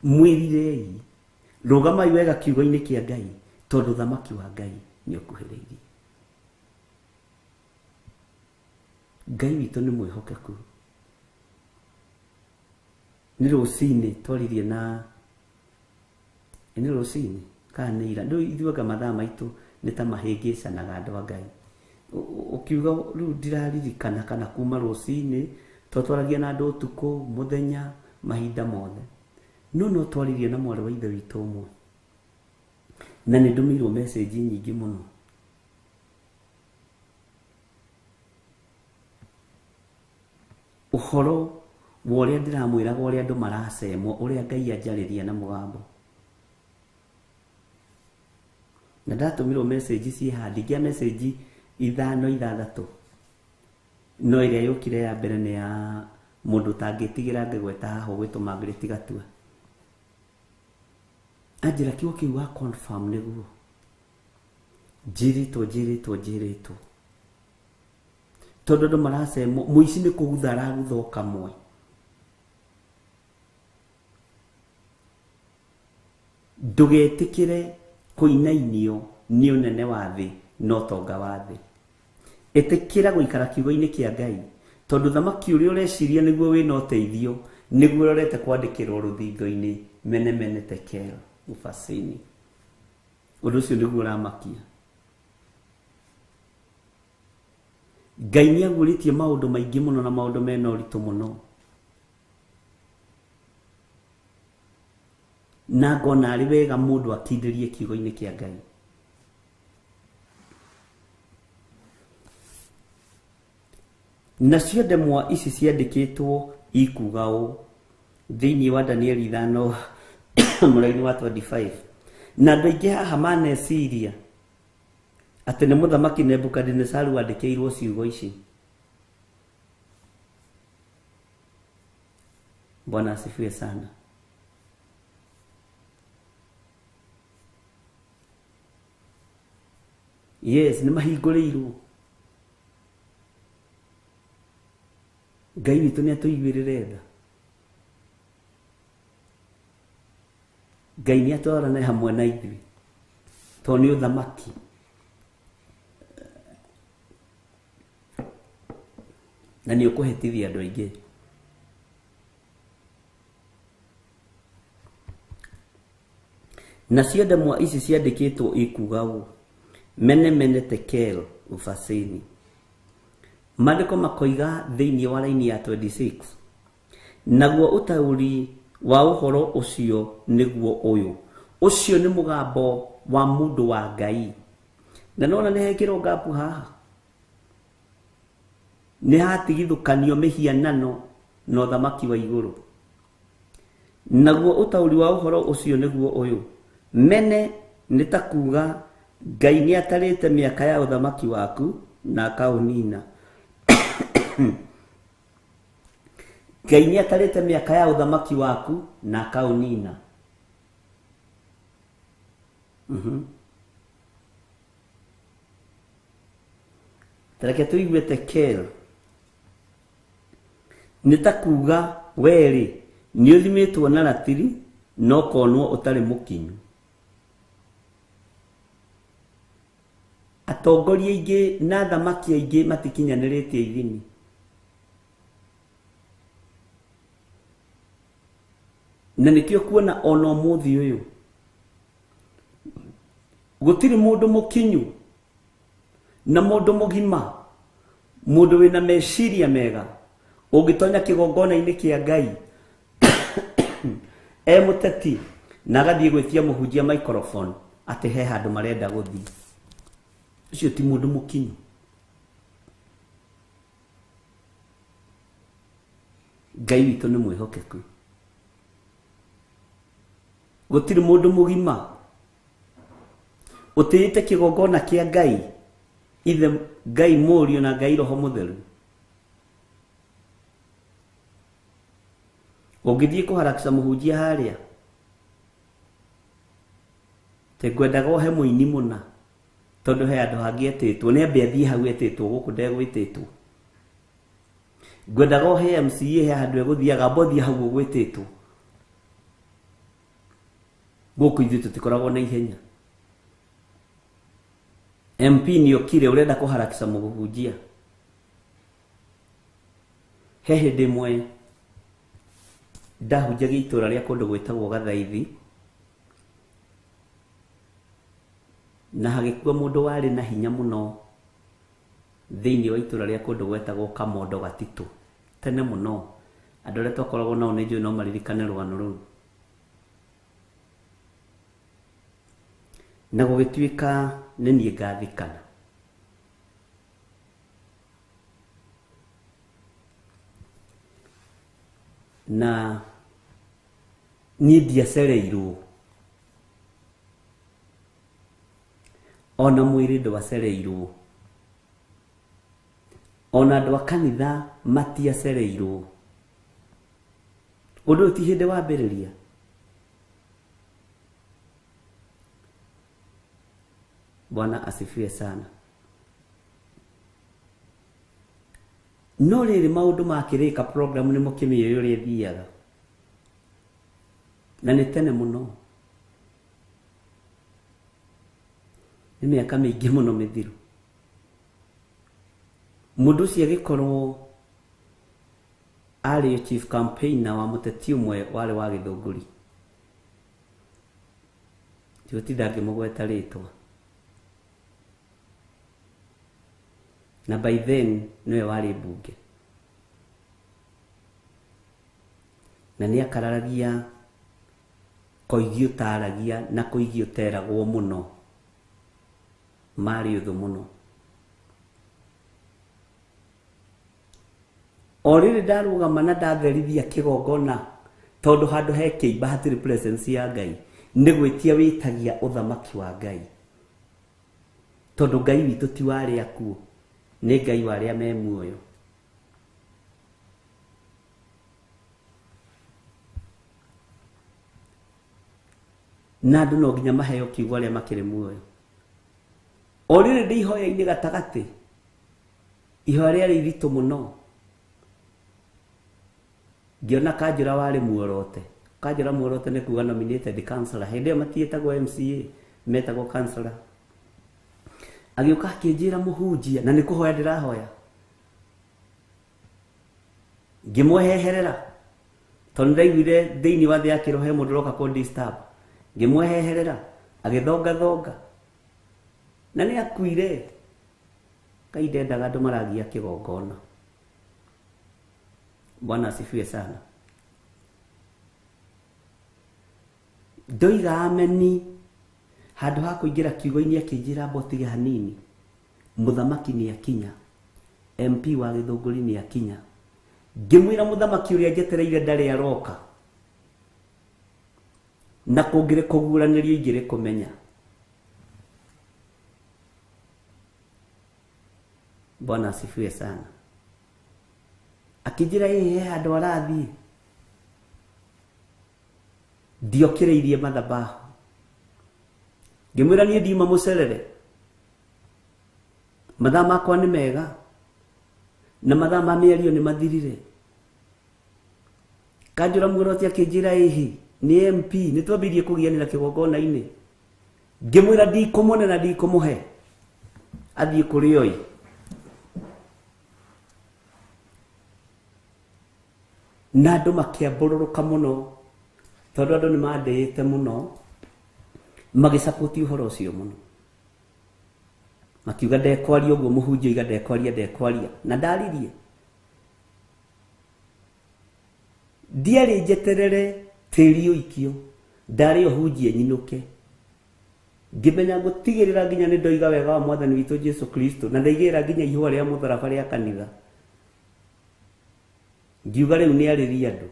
S4: Mwirirei, rugamai wega kiugo-ini kia Ngai, tondu thamaki wa Ngai ni ukuhiriirie. Ngai witu ni mwihokeku. Ni rucini twaririe na ni rucini kana ira ndu ithuaga mathaa maitu ni ta mahingicanaga andu a Ngai. Ukiuga riu ndiraririkana kana kuma rucini twatwaragia na andu utuku muthenya mahinda mothe. No twaririe na mwari wa ithe witu umwe. Na ni ndumirwo message nyingi muno. Uhoro wa uria ndiramwiraga uria andu maracemwo, uria Ngai anjariria na mugambo. Na ndatumirwo message ci handi ngia message 5-6. No iria yukire ya mbere ni ya mundu tangitigira ngegweta haho gwitu Margaret Gatua. Anjira kiugo kiu wa confirm niguo. Jiritwo. Tondu andu maracemwo, muici ni kugutha aragutha kamwe. Ndugetikire kuinainio ni unene wa thi no tonga wa thi. Etikira guikara kiugo-ini kia Ngai, tondu thamaki uria ureciria niguo wina uteithio, niguo urorete kwandikirwo ruthingo-ini mene tekel ufasini. Undu ucio niguo uramakia. Ngai ni aguritie maundu maingi muno na maundu mena uritu muno. Na ngona ari wega mundu akindirie kiugo-ini kia Ngai. Nacio ndemwa ici ciandikitwo ikuga u thiini wa Daniel 5 muraini wa 25. Na andu aingi haha maneciria ati ni muthamaki Nebukadnezaru wandikirwo ciugo ici. Bwana asifiwe sana. Yes, ni mahingũrĩirwo. Ngai witũ nĩ atũiguĩrĩre tha. Ngai nĩ atwarane hamwe na ithuĩ. Tondũ nĩ ũthamaki. Na nĩ ũkũhĩtithia andũ aingĩ. Nacio ndemwa ici ciandĩkĩtwo ikuga ũũ: mene tekel ufasini. Maandiko makoiga thiini wa laini ya 26. Naguo utauri wa uhoro ucio niguo uyu. Ucio ni mugambo wa mundu wa Ngai. Na nona ni hekirwo ngapu haha. Ni hatigithukanio mihianano no thamaki wa iguru. Naguo utauri wa uhoro ucio niguo uyu. Mene nitakuga Ngai ni atarite miaka ya uthamaki waku na akaunina. Ngai ni atarite miaka ya uthamaki waku na akaunina. Tareke tuigue tekel. Nitakuga weri ni uthimitwo na ratiri no konwo utari mukinyu. Atongoria aingĩ na thamaki aingĩ matikinyanĩrĩtie ithini. Na nĩkĩo kuona ona ũmũthĩ ũyũ gũtirĩ mũndũ mũkinyu na mũndũ mũgima, mũndũ wĩna meciria mega ũngĩtonya kĩgongona-inĩ kĩa Ngai mũteti na agathiĩ gwĩtia mũhunjia microphone atĩ he handũ marenda gũthiĩ. Ucio ti mundu mukinyu. Ngai witũ nĩ mwĩhokeku. Gũtirĩ mũndũ mũgima ũtĩĩte kĩgongona kĩa Ngai, ithe Ngai Mũriũ na Ngai Roho Mũtheru, Ũngĩthiĩ kũharakisha mũhunjia harĩa tegwendaga he mũini mũna tondũ he andũ hangĩ etĩtwo nĩ ambe athiĩ hau etĩtwo gũkũ ndegwĩtĩtwo. Ngwendaga he MCA he handũ egũthiaga mbothi hau ũgwĩtĩtwo. Gũkũ ithuĩ tũtikoragwo na ihenya. MP nĩ okire ũrenda kũharakisha mũhunjia. He hĩndĩ ĩmwe ndahunjagia itũra rĩa kũndũ gwĩtagwo Gathaithi, na hagĩkua mũndũ warĩ na hinya mũno thĩinĩ wa itũra rĩa kũndũ gwetagwo Kamondo Gatitũ tene mũno. Andũ arĩa twakoragwo nao nĩ njũĩ no maririkane rũgano rũu. Na gũgĩtuĩka nĩ niĩ ngathikana. Na niĩ ndiacereirwo, ona mwĩrĩ ndwacereirwo, ona andũ a kanitha matiacereirwo. Ũndũ ũyũ ti hĩndĩ wambĩrĩria. Bwana asifiwe sana. No rĩrĩ maũndũ makĩrĩka program nĩ mũkĩmĩoĩ ũrĩa ĩthiaga. Na nĩ tene mũno. Nĩ mĩaka mĩingĩ mũno mĩthiru. Mũndũ ũcio agĩkorwo arĩ chief campaigner wa mũteti ũmwe warĩ wa Gĩthũngũri. Tũtinda ngĩmũgweta rĩtwa. Na by then niwe warĩ mbunge. Na nĩ akararagia koigi ũtaragia na koigi ũteragwo mũno. Marĩ ũthũ mũno. O rĩrĩ ndarũgama na ndatherithia kĩgongona tondũ handũ he kĩimba hatirĩ presence ya Ngai, nĩ gwĩtia wĩtagia ũthamaki wa Ngai. Tondũ Ngai witũ ti warĩ akuo, nĩ Ngai warĩa me muoyo. Na andũ no nginya maheo kiugo arĩa makĩrĩ muoyo. O rĩrĩ ndĩ ihoya-inĩ gatagatĩ, ihoya rĩarĩ iritũ mũno. Ngĩona Kanjũra warĩ muorote. Kanjũra muorote nĩ kuga nominated councillor. Hĩndĩ ĩyo matiĩtagwo MCA, metagwo councillor. Agĩũka akĩnjĩra mũhunjia, na nĩ kũhoya ndĩrahoya. Ngĩmweheherera tondũ ndaiguire thĩinĩ wa thĩ ya kĩroho he mũndũ ũroka kũndisturb. Ngĩmweheherera agĩthongathonga na nĩ akuire. Ngai ndendaga andũ maragia kĩgongona. Bwana asifiwe sana. Ndoiga ameni handũ ha kũingĩra kiugo-inĩ akĩnjĩra mbotige hanini. Mũthamaki nĩ akinya, MP wa Gĩthũngũri nĩ akinya. Ngĩmwĩra mũthamaki ũrĩa njetereire ndarĩ aroka, na kũngĩrĩ kũguũranĩrio ingĩrĩ kũmenya. Bwana asifiwe sana. Akĩnjĩra he handũ arathiĩ, ndiokĩrĩirie mathabahu. Ngĩmwĩra niĩ ndiuma mũcerere, mathaa makwa nĩ mega na mathaa ma mĩario nĩ mathirire. Kanjũra muorote akĩnjĩra nĩ MP, nĩ twambĩrĩirie kũgianĩra kĩgongona-inĩ. Ngĩmwĩra ndikũmũne na ndikũmũhe, athiĩ kũrĩ oi. Na andũ makĩambũrũrũka mũno tondũ andũ nĩ mandĩĩte mũno, magĩsapoti ũhoro ũcio mũno. Makiuga ndekwaria ũguo mũhunjia, iga ndekwaria, na ndaririe. Ndiarĩ njeterere tĩri ũikio, ndarĩ ũhunjia nyinũke. Ngĩmenya gũtigĩrĩra nginya nĩ ndoiga wega wa Mwathani witũ Jesu Kristo, na ndaigĩrĩra nginya ihũa rĩa mũtharaba rĩa kanitha. Ngiuga rĩu nĩ arĩria andũ.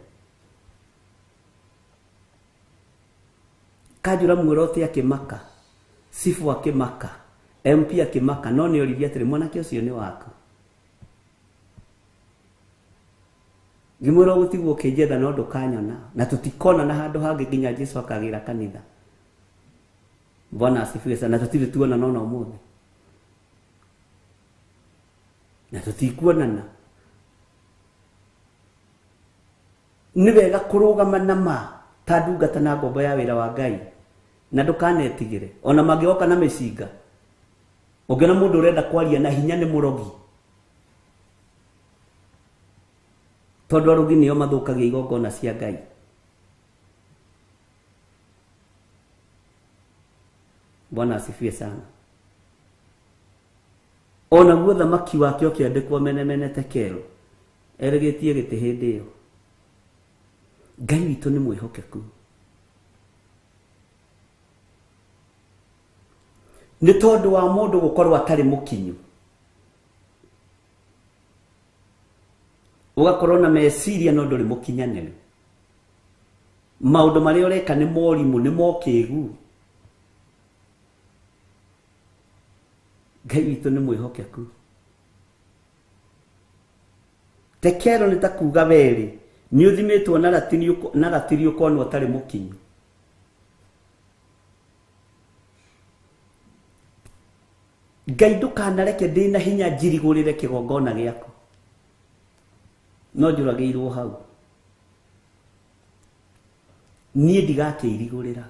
S4: Kanjũra muorote akĩmaka, Sifu akĩmaka, MP akĩmaka, no nĩ oririe atĩrĩ mwanake ũcio nĩ waku. ngimwira gutigwo kinjetha no ndukanyona na tutikona na handu hangi nginya Jesu akagira kanitha. Bwana asifiwe sana. Na tutire tuona nona umuthi na tutikuonana. Ni wega kurugama na ma ta ndungata na ngombo ya wira wa Ngai na ndukanetigire ona magioka na mecinga. Ungiona mundu urenda kwaria na hinya ni murogi, tondu arogi nio mathukagia igongona cia Ngai. Bwana asifiwe sana. Ona guo thamaki wake ukiandikwo menemenete kero erigetie giti hindi iyo. Ngai witu ni mwihokeku. Ni tondu wa mundu gukorwo atari mukinyu ugakorwo na meciria no nduri mukinyanire, maundu maria ureka ni morimu ni mokigu. Ngai witu ni mwihokeku. Tekero ni takuga weri ni uthimitwo na gatiri ukonwo utari mukinyu. Ngai ndukanareke ndina hinya njirigurire kigongona giaku, no njuragiirwo hau nie ndigakeirigurira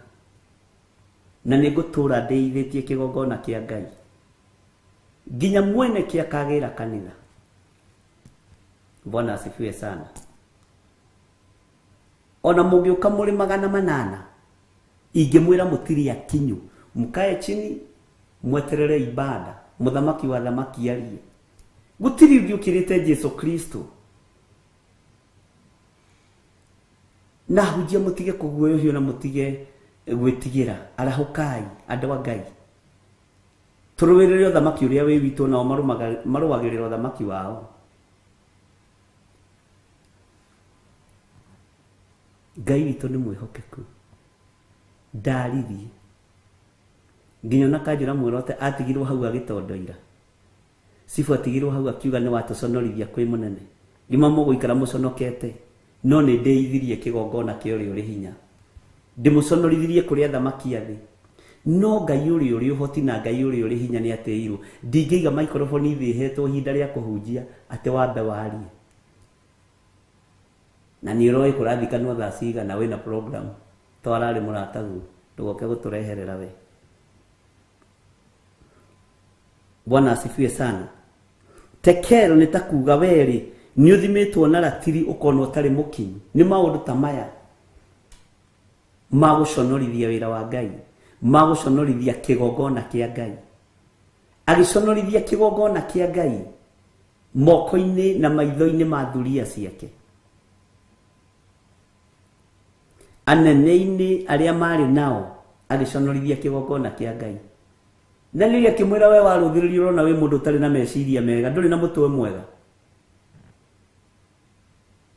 S4: na nigutura ndeithitie kigongona kia Ngai nginya mwene kia kagira kanitha. Bwana asifiwe sana. Ona mungiuka muri 800 ingimwira mutiri akinyu mukae chini mweterere ibada muthamaki wa thamaki arie. Gutiri ugiukirite Jesu Kristo na hujia mutige kuguoyohio na mutige gwitigira arahukai andu wa Ngai. Turuwirire thamaki uria wi witu nao marugagirira thamaki wao. Ngai witu ni mwihokeku. Ndaririe nginya nakanjira mwirote atigirwo hau agitondoira. Sifu atigirwo hau akiuga ni watuconorithia kwi munene. Ngima muguikara muconokete no ni ndeithirie kigongona kio uri hinya. Ndimuconorithirie kuria thamaki athi. No Ngai uri uhoti na Ngai uri hinya ni ateiru. Ndingeiga microphone ithi hetwo hinda ria kuhunjia ate wambe warie. Na ni roi kurathikanwa thaa ciga na wina program twarari muratagu ndugoke gutureherera we. Bwana asifiwe sana. Tekero ni takuga weri ni uthimitwo na ratiri ukono utari mukinyu. Ni maundu ta maya maguconorithia wira wa Ngai, maguconorithia kigongona kia Ngai. Agiconorithia kigongona kia Ngai moko-ini na maitho-ini ma thuria ciake. Anene-ini aria mari nao agiconorithia kigongona kia Ngai. Na niria kimwira we waruthiririo na we mundu tari na meciria mega nduri na mutwe mwega.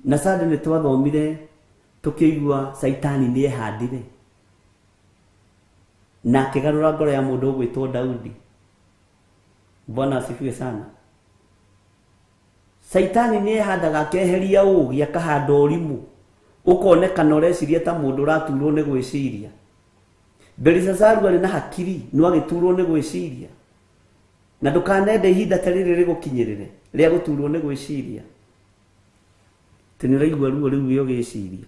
S4: Na sade ni twathomire tukigwa Saitani ni ehandire na kigarura ngoro ya mundu gwitwo Daudi. Bwana asifiwe sana. Saitani ni ehandaga keheria ugi akahanda urimu ukonekana ureciria ta mundu raturwo ni gwiciria. Belisazaru ari na hakiri no agiturwo ni gwiciria na ndukanende ihinda tarire rigukinyirire ria guturwo ni gwiciria. Tiniraigwa ruo riu yo giciria.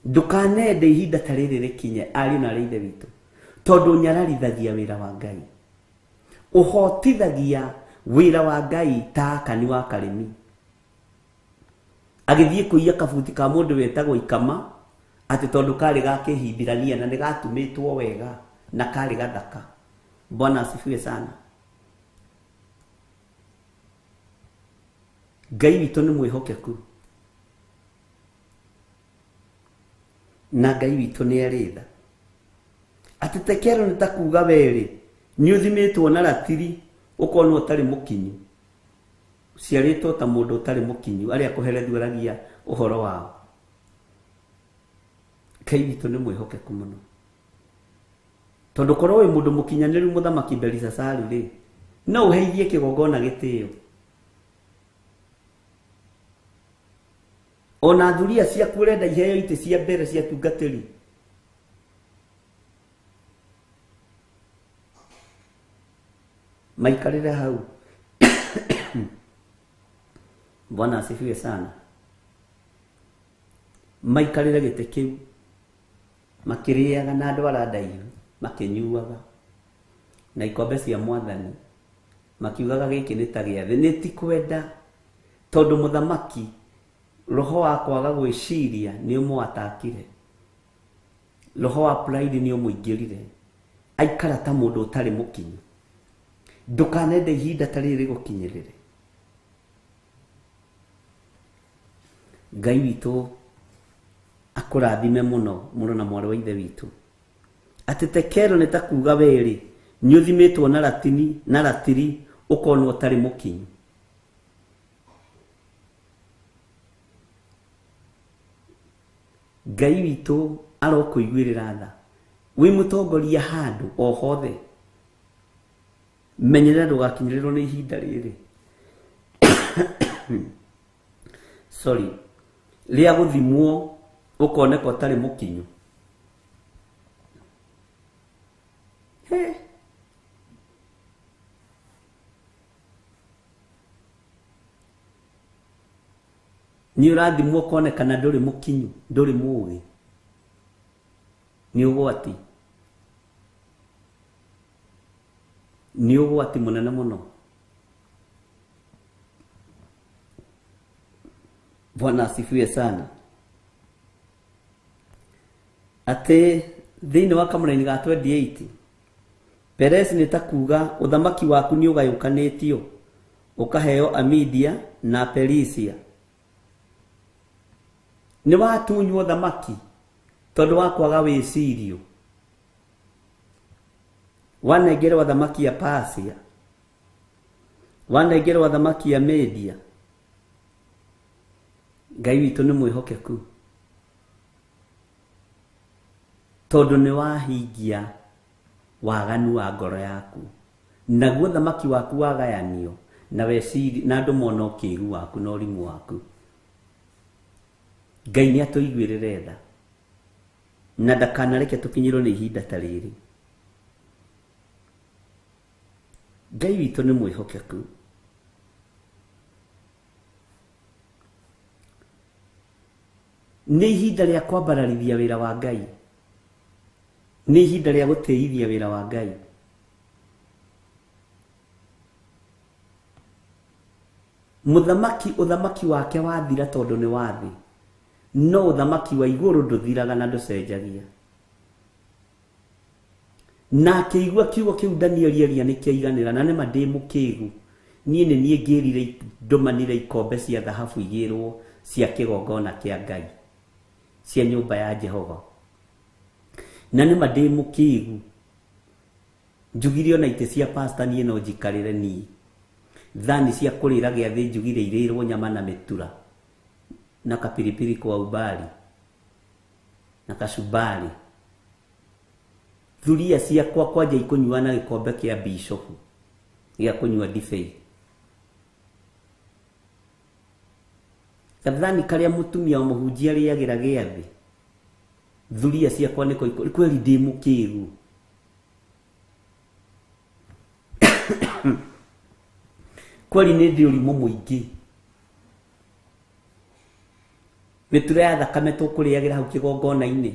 S4: Ndukanende ihinda tarire rikinye ari na riithe witu tondu nyararithagia wira wa Ngai. Uhotithagia wira wa Ngai ta kani wa karimi. Agithie kuiya kabuti ka mundu wetagwo ikama ati tondu kari gakihindirania na nigatumitwo wega na kari gathaka. Bwana asifiwe sana. Ngai witu ni mwihokeku na Ngai witu ni aritha ati tekero ni takuga weri ni uthimitwo na ratiri ukono utari mukinyu. Ciaritwo ta mundu utari mukinyu aria kuherethuragia uhoro wao. Ngai witu ni mwihokeku muno tondu korwo wi mundu mukinyaniru muthamaki Belisazaru ri no uheithie kigongona gitio. ona thuria cia kurenda iheo ite cia mbere cia tungatĩri. Maikarire hau. Bwana asifiwe sana. Maikarire gĩtĩ kĩu makĩrĩaga na andũ arandaihu makĩnyuaga na ikombe cia Mwathani makiugaga gĩkĩ nĩ ta gĩathĩ. Nĩ ti kwenda tondũ mũthamaki roho wa kwaga gwĩciria nĩ ũmwatakire, roho wa pride nĩ ũmũingĩrire, aikara ta mũndũ ũtarĩ mũkinyu. Ndũkanende ihinda ta rĩrĩ gũkinyĩrĩre. Ngai witũ akũrathime mũno mũno na mwarĩ wa ithe witũ. Atĩ tekero nĩ ta kuuga werĩ nĩ ũthimĩtwo na ratini na ratiri ũkonwo ũtarĩ mũkinyu. Ngai witũ arokũiguĩrĩra tha. Wĩ mũtongoria handũ o hothe, menyerera ndũgakinyĩrĩrwo nĩ ihinda rĩrĩ. Sorry. Rĩa gũthimwo ũkoneka ũtarĩ mũkinyu. Nĩ ũrathimwo ũkonekana ndũrĩ mũkinyu, ndũrĩ mũũgĩ. Nĩ ũgwati. Nĩ ũgwati mũnene mũno. Bwana asifiwe sana. Ate thĩinĩ wa kamũra-inĩ ga 28 Perez nĩ ta kuuga ũthamaki waku nĩ ũgayũkanĩtio ũkaheo Amedia na Perisia. Nĩ watunywo ũthamaki tondũ wa kwaga wĩcirio. Wanengerwo ũthamaki ya Persia, wanengerwo ũthamaki ya Media. Ngai witũ nĩ mwĩhokeku tondũ nĩ wahingia waganu wa ngoro yaku, naguo ũthamaki waku wagayanio na weciri na andũ mona ũkĩĩgu waku na ũrimũ waku. Ngai nĩ atũiguĩrĩre tha na ndakanareke tũkinyĩrwo nĩ ihinda ta rĩrĩ. Ngai witũ nĩ mwĩhokeku. Nĩ ihinda rĩa kwambararithia wĩra wa Ngai. Nĩ ihinda rĩa gũtĩithia wĩra wa Ngai. Mũthamaki ũthamaki wake wathira tondũ nĩ wathĩ, no ũthamaki wa igũrũ ndũthiraga na ndũcenjagia. Na akĩigua kiugo kĩu Danieli eria nĩ kĩaiganĩra na nĩma ndĩ mũkĩĩgu. Niĩ nĩ niĩ ngĩrire ndũmanire ikombe cia thahabu igĩrwo cia kĩgongona kĩa Ngai, cia nyũmba ya Jehova. Na nĩma ndĩ mũkĩĩgu. Njugire ona itĩ cia pastor niĩ no njikarĩre niĩ. Thani cia kũrĩra gĩathĩ njugire irĩrwo nyama na mĩtura na kapiripiri kwa ubali na kacubari. Thuria ciakwa kwanja ikũnyua na gĩkombe kĩa bishofu gĩa kũnyua ndibei. Kathani karĩa mũtumia wa mũhunjia arĩagĩra gĩathĩ. Thuria ciakwa nĩko kweli ndĩ mũkĩĩgu. Kweli nĩ ndĩ ũrimũ mũingĩ. Mĩtura ya thakame tũkũrĩagĩra hau kĩgongona-inĩ,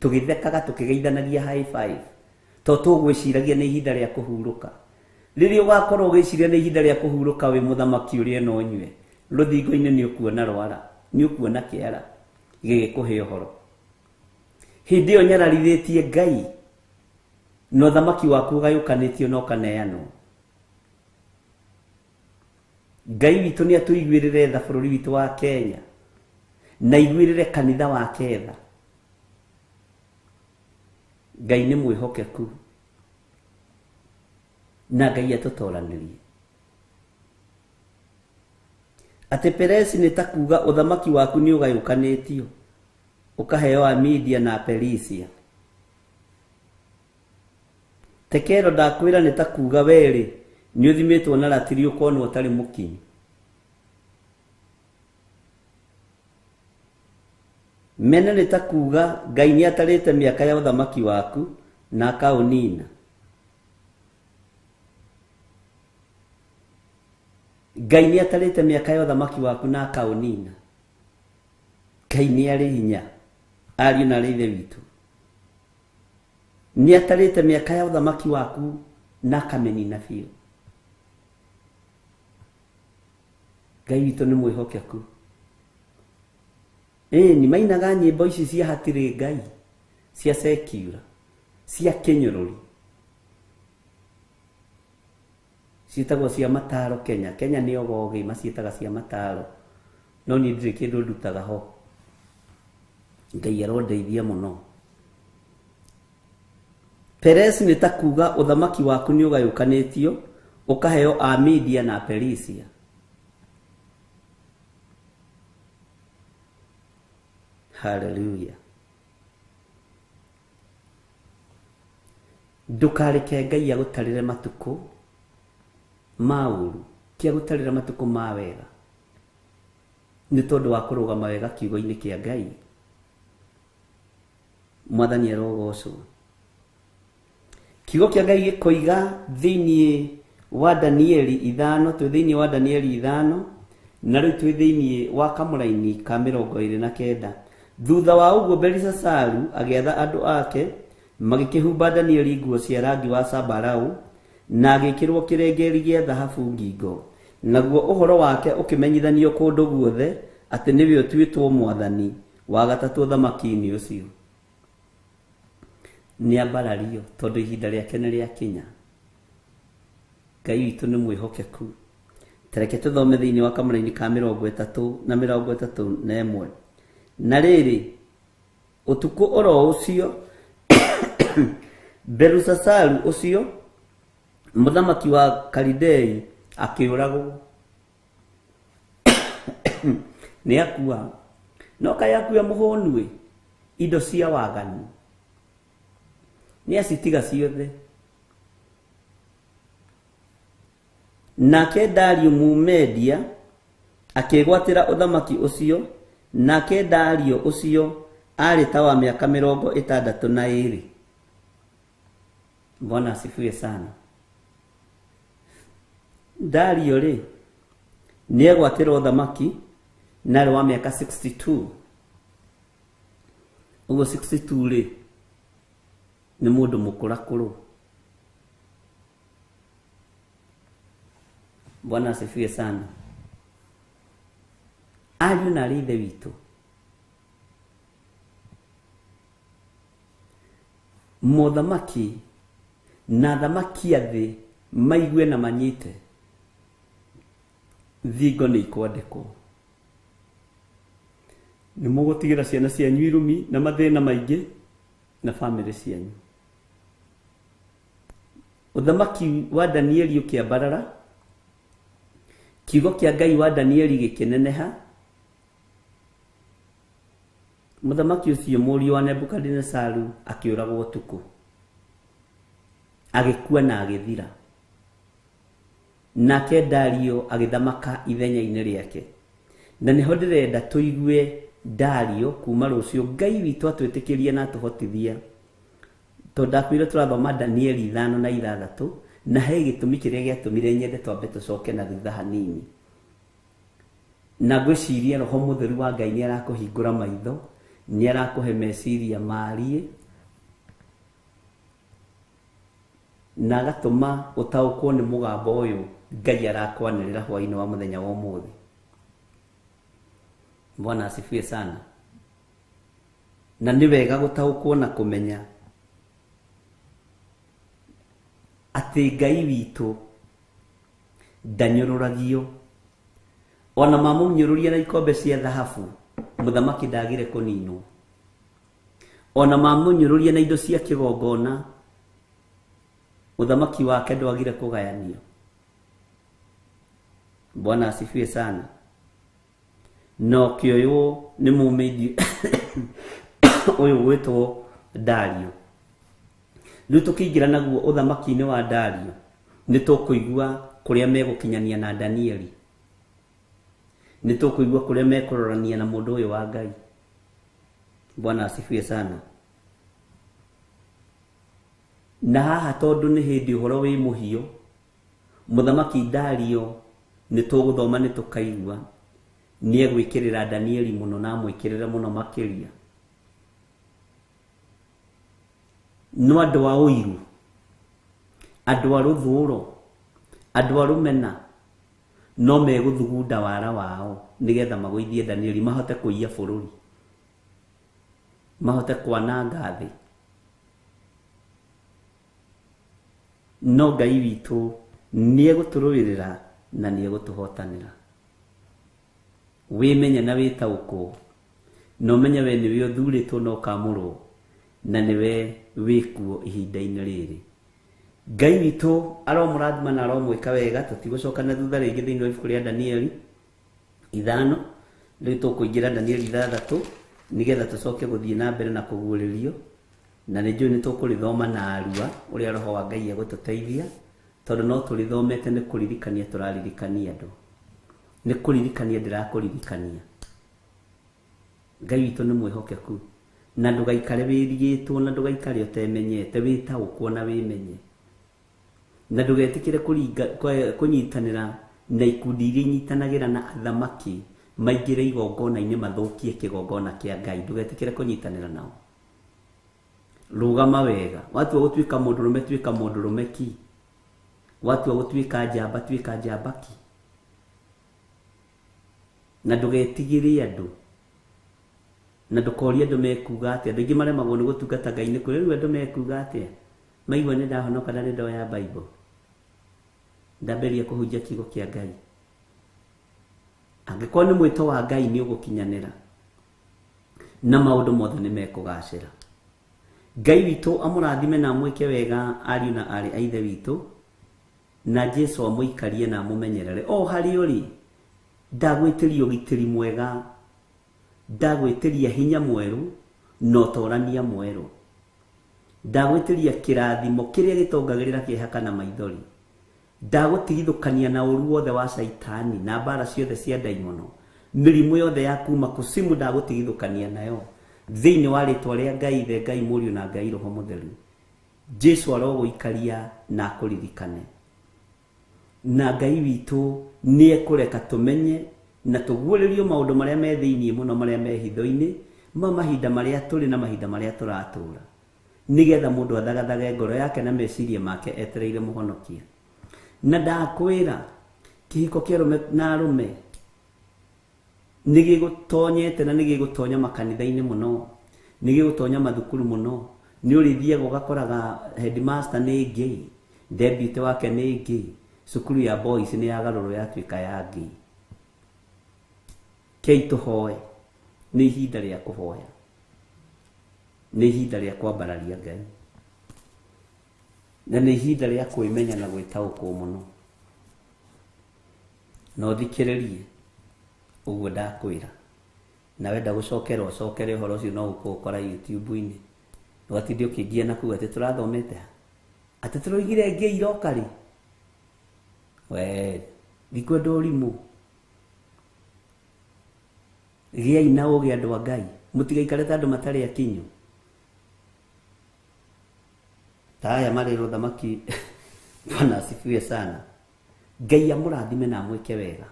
S4: tũgĩthekaga tũkĩgeithanagia high five, to tũgwĩciragia nĩ ihinda rĩa kũhurũka. Rĩrĩa ũgakorwo ũgĩciria nĩ ihinda rĩa kũhurũka wĩ mũthamaki ũrĩa no nyue, rũthingo-inĩ nĩ ũkuona rwara, nĩ ũkuona kĩara gĩgĩkũhe ũhoro. Hĩndĩ ĩyo nyararithĩtie Ngai na ũthamaki waku ũgayũkanĩtio na ũkaneanwo. Ngai witũ nĩ atũiguĩrĩre tha bũrũri witũ wa Kenya na iguĩrĩre kanitha wake tha. Ngai nĩ mwĩhokeku na Ngai atũtoranĩrie. Atĩ Peresi nĩ ta kuuga ũthamaki waku nĩ ũgayũkanĩtio ũkaheo Amedia na Perisia. Tekero ndakwĩra nĩ ta kuuga werĩ nĩ ũthimĩtwo na ratiri ũkonwo ũtarĩ mũkinyu. mena nĩ ta kuga Ngai nĩ atarĩte mĩaka ya ũthamaki waku na akaũnina. Ngai nĩ atarĩte mĩaka ya ũthamaki waku na akaũnina. Ngai nĩ arĩ hinya, ariũ na ithe witũ. Nĩ atarĩte mĩaka ya ũthamaki waku na akamĩnina biũ. Ngai witũ nĩ mwĩhokeku. Nĩ mainaga nyĩmbo ici cia hatirĩ Ngai, cia secular, cia kĩnyũrũri. Ciĩtagwo cia mataro Kenya. Kenya nĩ ogogi maciĩtaga cia mataro. No niĩ ndirĩ kĩndũ ndutaga ho. Ngai arondeithia mũno. Peres nĩ ta kuga ũthamaki waku nĩ ũgayũkanĩtio, ũkaheo a Media na Perisia. Hallelujah. Ndukareke Ngai agũtarĩre matukũ ma ũru, kia gũtarĩra matukũ ma wega. Nĩ tondũ wa kũrũgama wega kiugo-inĩ kĩa Ngai. Mwathani arogocwo. Kiugo kĩa Ngai gĩkoiga thĩinĩ wa Danieli 5, twĩ thĩinĩ wa Danieli 5, na rĩu twĩ thĩinĩ wa kamũraini ka 29. Thutha wa ũguo Belisasaru agĩatha andũ ake, magĩkĩhumba Danieli nguo cia rangi wa sambarau, na agĩkĩrwo kĩrengeri gĩa thahabu ngingo. Naguo ũhoro wake ũkĩmenyithanio kũndũ guothe atĩ nĩwe ũtuĩtwo mwathani wa gatatũ ũthamaki-inĩ ũcio. Nĩ ambarario tondũ ihinda rĩake nĩ rĩakinya. Ngai witũ nĩ mwĩhokeku. Tareke tũthome thĩinĩ wa kamũraini ka 30 na 31. Na rĩrĩ, ũtukũ oro ũcio Belisasaru ũcio mũthamaki wa Kalidei akĩũragwo. Nĩ akua. No kaĩ akua mũhũnue indo cia waganu. Nĩ acitiga ciothe. Nake Dario Mumedia akĩgwatĩra ũthamaki ũcio, nake Dario ũcio arĩ ta wa mĩaka 62. Bwana asifiwe sana. Dario rĩ nĩ egwatĩra ũthamaki na rĩ wa mĩaka 62. Ũguo 62 rĩ nĩ mũndũ mũkũrakũrũ. Bwana asifiwe sana. Ariũ na ithe witũ, mũthamaki na thamaki a thĩ maigue na manyite, thingo nĩ ikwandĩkwo. Nĩ mũgũtigĩra ciana cianyu irumi na mathĩna maingĩ na bamĩrĩ cianyu. Ũthamaki wa Danieli ũkĩambarara, kiugo kĩa Ngai wa Danieli gĩkĩneneha. Mũthamaki ũcio mũriũ wa Nebukadnezaru akĩũragwo ũtukũ, agĩkua na agĩthira. Nake Dario agĩthamaka ithenya-inĩ rĩake. Na nĩho ndĩrenda tũigue Dario kuma rũciũ Ngai witũ atwĩtĩkĩrie na atũhotithia. Tondũ ndakwĩra tũrathoma Danieli 5 na 6, na he gĩtũmi kĩrĩa gĩatũmire nyende twambe tũcoke na thutha hanini. Na ngwĩciria Roho Mũtheru wa Ngai nĩ arakũhingũra maitho, nĩ arakũhe meciria maariĩ, na agatũma ũtaũkwo nĩ mũgambo ũyũ Ngai arakwanĩrĩra hwaĩ-inĩ wa mũthenya wa ũmũthĩ. Bwana asifiwe sana. Na nĩ wega gũtaũkwo na kũmenya atĩ Ngai witũ ndanyũrũragio. Ona mamũnyũrũria na ikombe cia thahabu, mũthamaki ndagire kũninwo. Ona mamũnyũrũria na indo cia kĩgongona, mũthamaki wake ndwagire kũgayanio. Bwana asifiwe sana. No kĩoywo nĩ mũmĩdi ũyũ gwĩtwo Dario. Rĩu tũkĩingĩra naguo ũthamaki-inĩ wa Dario, nĩ tũkũigua kũrĩa megũkinyania na Danieli. Nĩ tũkũigua kũrĩa mekũrorania na mũndũ ũyũ wa Ngai. Bwana asifiwe sana. Na haha tondu ni hindi uhoro wi muhio, muthamaki Dario ni tuguthoma ni tukaigua ni egwikirira Danieli muno na mwikirira muno makiria. No andu a uiru, andu a ruthuro, andu a rumena no meguthugunda wara wao nigetha magwithie Danieli mahote kuiya bururi, mahote kwananga thi. No Ngai witu ni eguturuirira na ni egutuhotanira. Wimenye na witauko, no menye we niwe uthuritwo no kamurwo, na niwe wikuo ihinda-ini riri. Ngai witu aromurathima na aromwika wega. Tutigũcokana thutha rĩngĩ thĩinĩ wa ibuku rĩa Danieli 5. Rĩu tũkũingĩra Danieli 6 nigetha tũcoke gũthiĩ na mbere na kũguũrĩrio, na nĩ njũĩ nĩ tũkũrĩthoma na arua ũrĩa Roho wa Ngai egũtũteithia, tondũ no tũrĩthomete nĩ kũririkania tũraririkania andũ, nĩ kũririkania ndĩrakũririkania. Ngai witũ nĩ mwĩhokeku, na ndũgaikare wĩrigĩtwo, na ndũgaikare ũtemenyete, wĩtaũkwo na wĩmenye, na ndũgetĩkĩre kũnyitanĩra na ikundi iria inyitanagĩra na athamaki maingĩre igongona-inĩ mathũkie kĩgongona kĩa Ngai. Ndũgetĩkĩre kũnyitanĩra nao. Rũgama wega. Watua gũtuĩka mũndũrũme, tuĩka mũndũrũme ki. Watua gũtuĩka njamba, tuĩka njamba ki. Na ndũgetigĩre andũ, na ndũkorie andũ mekuga atĩa. Andũ aingĩ maremagwo nĩ gũtungata Ngai. Nĩ kũrĩ rĩu andũ mekuga atĩa? Maigua nĩ ndahonoka na nĩ ndoya Bible, ndambĩrĩria kũhunjia kiugo kĩa Ngai. Angĩkorwo nĩ mwĩto wa Ngai nĩ ũgũkinyanĩra, na maũndũ mothe nĩ mekũgacĩra. Ngai witũ amũrathime na amwĩke wega ariũ na arĩ a ithe witũ, na Jesũ amũikarie na amũmenyerere o harĩ ũrĩ. Ndagwĩtĩria ũgitĩri mwega, ndagwĩtĩria hinya mwerũ na ũtorania mwerũ, ndagwĩtĩria kĩrathimo kĩrĩa gĩtongagĩrĩra kĩeha kana maithori, ndagũtigithũkania na ũru wothe wa Saitani na mbara ciothe cia ndaimono, mĩrimũ yothe ya kuma kusimu ndagũtigithũkania nayo thĩinĩ wa rĩtwa rĩa Ngai Ithe, Ngai Mũriũ na Ngai Roho Mũtheru. Jesũ arogũikaria na akũririkane, na Ngai witũ nĩ ekũreka tũmenye na tũguũrĩrio maũndũ marĩa me thĩinĩ mũno, marĩa me hitho-inĩ, mahinda marĩa tũrĩ na mahinda marĩa tũratũra, nigetha mũndũ athagathage ngoro yake na meciria make etereire mũhonokia. Na ndakwĩra kĩhiko kĩa arũme na arũme nĩ gĩgũtonyete na nĩ gĩgũtonya makanitha-inĩ mũno, nĩ gĩgũtonya mathukuru mũno. Nĩ ũrĩthiaga ũgakoraga headmaster nĩ gay, deputy wake nĩ gay, cukuru ya boys nĩ yagarũrwo yatuĩka ya gay. Kei tũhoe, nĩ ihinda rĩa kũhoya, nĩ ihinda rĩa kwambararia Ngai, na nĩ ihinda rĩa kwĩmenya na gwĩtaũkwo mũno. Na ũthikĩrĩrie ũguo ndakwĩra, na wenda gũcokera ũcokere ũhoro ũcio no ũkũũkora YouTube-inĩ. Ũgatinde ũkĩngia na kuga atĩ tũrathomete atĩ tũroigire Ngai iroka rĩ. We ndikwenda ũrimũ, gĩai na ũgĩ andũ a Ngai, mũtigaikare ta andũ matarĩ akinyu. Taya marĩ rũthamaki. Bwana asifiwe sana. Ngai amũrathime na amwĩke wega,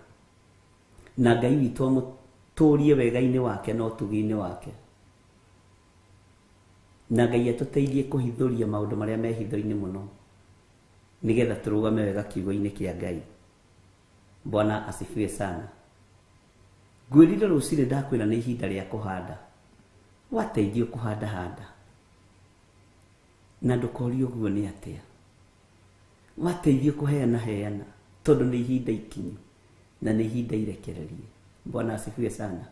S4: na Ngai witũ amũtũrie wega-inĩ wake na ũtugi-inĩ wake, na Ngai atũteithie kũhithũria maũndũ marĩa me hitho-inĩ mũno, nigetha tũrũgame wega kiugo-inĩ kĩa Ngai. Bwana asifiwe sana. Ngwĩrire rũciinĩ ndakwĩra nĩ ihinda rĩa kũhanda. Wateithio kũhanda handa, na ndũkorio ũguo nĩ atĩa. Wateithio kũheana heana, tondũ nĩ ihinda ikinyu na nĩ ihinda irekererie. Bwana asifiwe sana.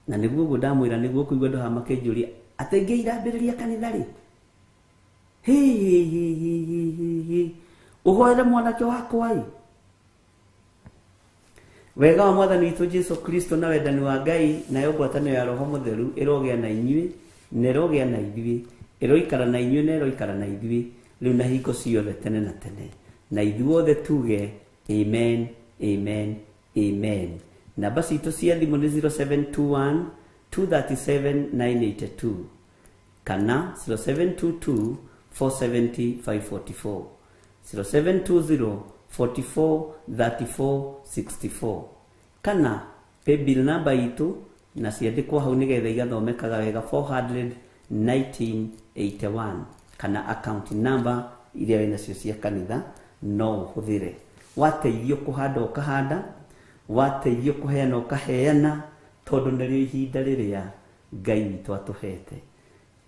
S4: Na nĩguo ũguo ndamwĩra, nĩguo kũigua andũ haha makĩnjũria atĩ Ngai irambĩrĩria kanitha rĩ. Ũhoere mwanake wakwa ĩ. Wega wa Mwathani witũ Jesũ Kristo na wendani wa Ngai na ngwatanĩro ya Roho Mũtheru ĩrogĩa na inyuĩ na ĩrogĩa na ithuĩ, ĩroikara na inyuĩ na ĩroikara na ithuĩ rĩu na hingo ciothe tene na tene. Na ithuothe tuge amen, amen, amen. Namba citũ cia thimũ nĩ 0721 237 982 kana 0722 470 544 0720 44 34 64 kana paybill number itu na ciandikwo hau nigetha igathomekaga wega 41981 kana account number iria wina cio cia kanitha no huthire. Wateithio kuhanda ukahanda, wateithio kuheana ukaheana, tondu nĩrĩo ihinda rĩrĩa Ngai witũ atuhete.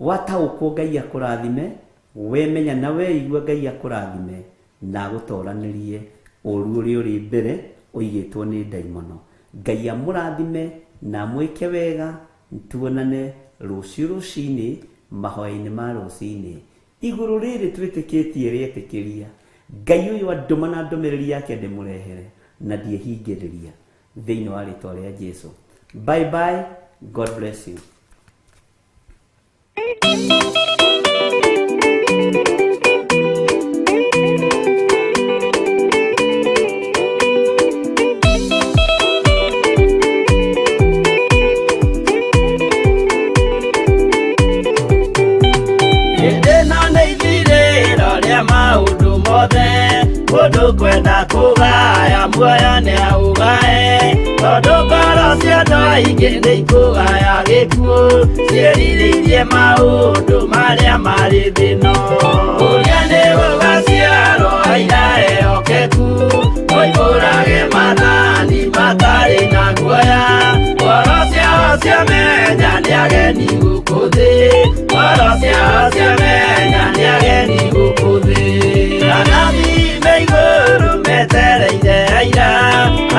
S4: Wataũkwo Ngai akũrathime, wemenya na weigua Ngai akũrathime na gũtoranĩrie ũru ũrĩa ũrĩ mbere ũigĩtwo nĩ ndaimono. Ngai amũrathime na mwĩke wega, tuonane rũciũ rũcinĩ mahoya-inĩ ma rũcinĩ. Igũrũ rĩrĩ twĩtĩkĩtie rĩetĩkĩria Ngai ũyũ andũma na ndũmĩrĩri yake ndĩmũrehere na ndiehingĩrĩria thĩinĩ wa rĩtwa rĩa Jesũ. Bye bye, God bless you.
S2: Mundu kwenda kugaya muoyo ni augae, tondu ngoro cia andu aingi ni ikugaya gikuo, ciĩrirĩirie maundu maria mari thino. Uria ni gugaciarwo aira ehokeku, oimbũrage mathani matari na guoya, ngoro ciao ciamenya ni ageni gũkũ thĩ, ngoro ciao ciamenya ni ageni gũkũ thĩ. Igũrũ metereire aira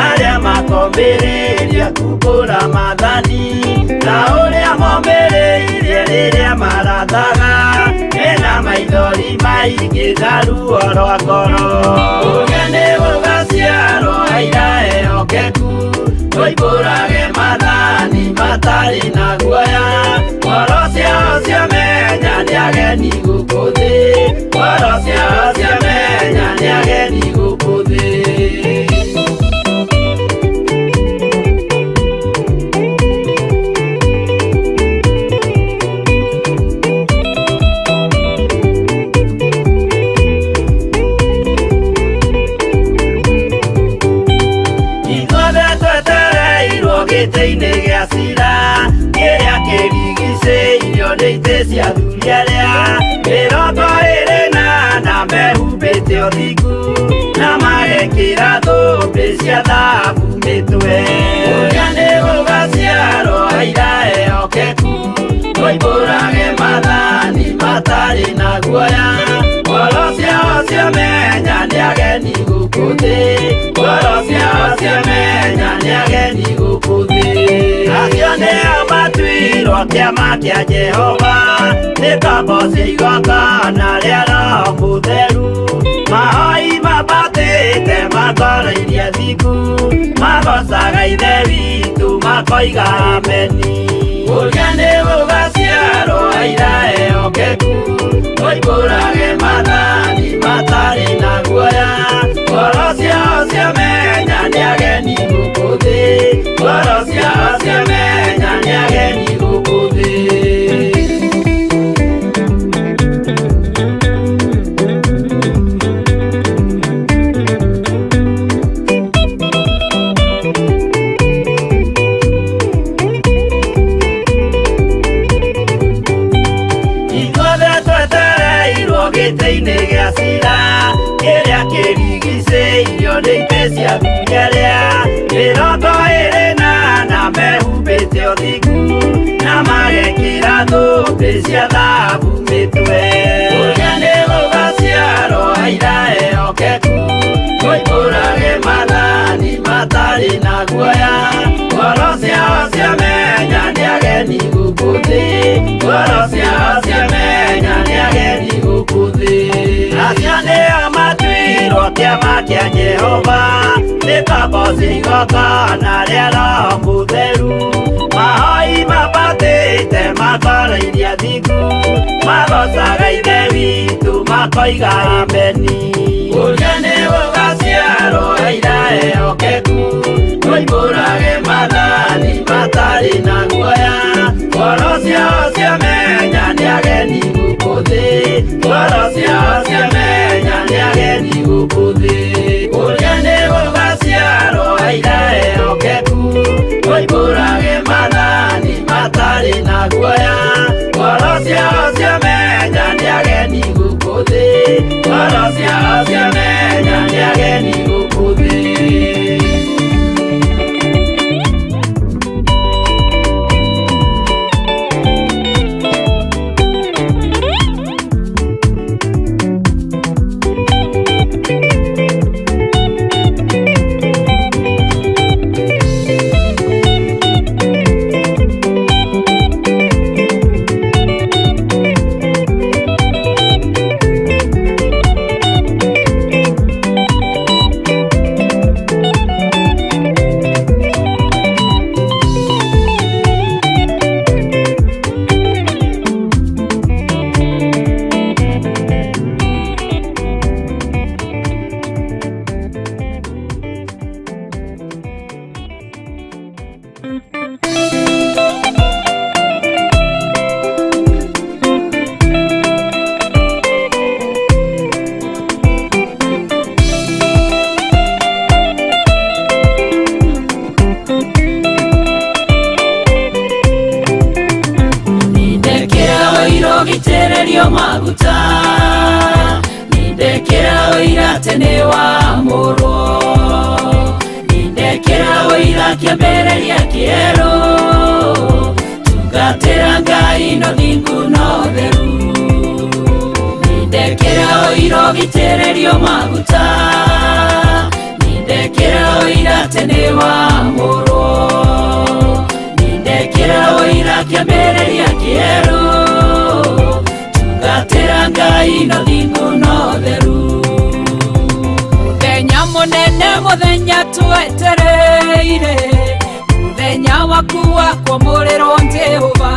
S2: arĩa makombĩrĩria kumbũra mathani, na ũrĩa momĩrĩirie rĩrĩa marathaga, mena maithori maingĩ na ruo rwa ngoro. Uge nĩ gũgaciarwo aira ehokeku, oimbũrage mathani matarĩ na guoya, ngoro ciao ciamenya nĩ ageni gũkũ thĩ, ngoro ciao ciamenya nĩ ageni gũkũ thĩ. Ithuothe twetereirwo gĩtĩ-inĩ gĩa cira, kĩrĩa kĩrigicĩirio nĩ itĩ cia athuri arĩa mĩrongo ĩrĩ na mehumbĩte ũthingu, na magekĩra thũmbĩ cia thahabu mĩtwe. Ũrĩa nĩ gũgaciarwo aira ehokeku, oimbũrage mathani matarĩ na guoya, ngoro ciao ciamenya nĩ ageni gũkũ thĩ, ngoro ciao ciamenya nĩ ageni gũkũ thĩ. Acio nĩo matuirwo kĩama kĩa Jehova, nĩ ngombo cia igongona rĩa Roho Mũtheru, mahoi mabatĩte makoreirie thingu, magocaga ithe witũ makoiga ameni. Ũrĩa nĩ gũgaciarwo aira ehokeku, oimbũrage mathani matarĩ na guoya, ngoro ciao ciamenya nĩ ageni gũkũ thĩ, ngoro ciao ciamenya nĩ ageni gũkũ thĩ. Gĩtĩ-inĩ gĩa cira, kĩrĩa kĩrigicĩirio nĩ itĩ cia athuri arĩa mĩrongo ĩrĩ na mehumbĩte ũthingu, na magekĩra thũmbĩ cia thahabu mĩtwe. Ũrĩa nĩ gũgaciarwo aira ehokeku, oimbũrage mathani matarĩ na guoya, ngoro ciao ciamenya nĩ ageni gũkũ thĩ, ngoro ciao ciamenya nĩ ageni gũkũ thĩ. Acio nĩo matuirwo kĩama kĩa Jehova, nĩ ngombo cia igongona rĩa Roho Mũtheru, mahoi mabatĩte makoreirie thingu, magocaga ithe witũ makoiga ameni. Ũrĩa nĩ gũgaciarwo aira ehokeku, oimbũrage mathani matarĩ na guoya, ciamenya nĩ ageni gũkũ thĩ, ngoro ciao ciamenya nĩ ageni gũkũ thĩ. Kũrĩa nĩ gũgaciarwo aira ehokeku, moimbũrage mathani matarĩ na guoya. Ngoro ciao ciamenya nĩ ageni gũkũ thĩ, ngoro ciao ciamenya nĩ ageni gũkũ thĩ.
S5: Gĩitĩrĩrio maguta, nindekera ũira tene wa mũrwo, nindekera ũira kĩambĩrĩria kĩerũ, tungatĩra Ngai na ũthingu na ũtheru. Nindekera ũira gĩitĩrĩrio maguta, nindekera ũira tene wa mũrwo, nindekera ũira kĩambĩrĩria kĩerũ, tungatĩra Ngai na ũthingu na ũtheru. Mũthenya mũnene, mũthenya twetereire, mũthenya waku wa kwamũrĩrwo Jehova,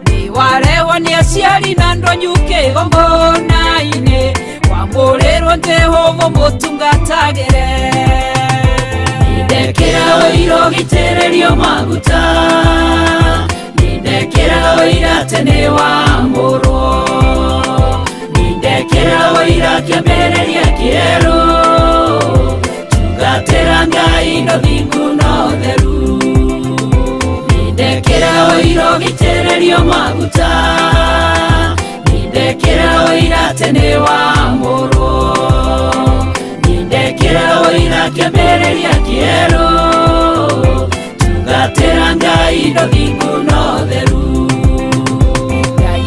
S5: nĩwarehwo nĩ aciari na ndonyu kĩgongona-inĩ, kwamũrĩrwo Jehova mũtungatagĩre. Nindekera ũira gĩitĩrĩrio maguta, nindekera ũira tene wa mũrwo, nindekera ũira kĩambĩrĩria kĩerũ, tungatĩra Ngai na ũthingu na ũtheru. Nindekera ũira gĩitĩrĩrio maguta, nindekera ũira tene wa mũrwo, nindekera ũira kĩambĩrĩria kĩerũ, tungatĩra Ngai na ũthingu na ũtheru.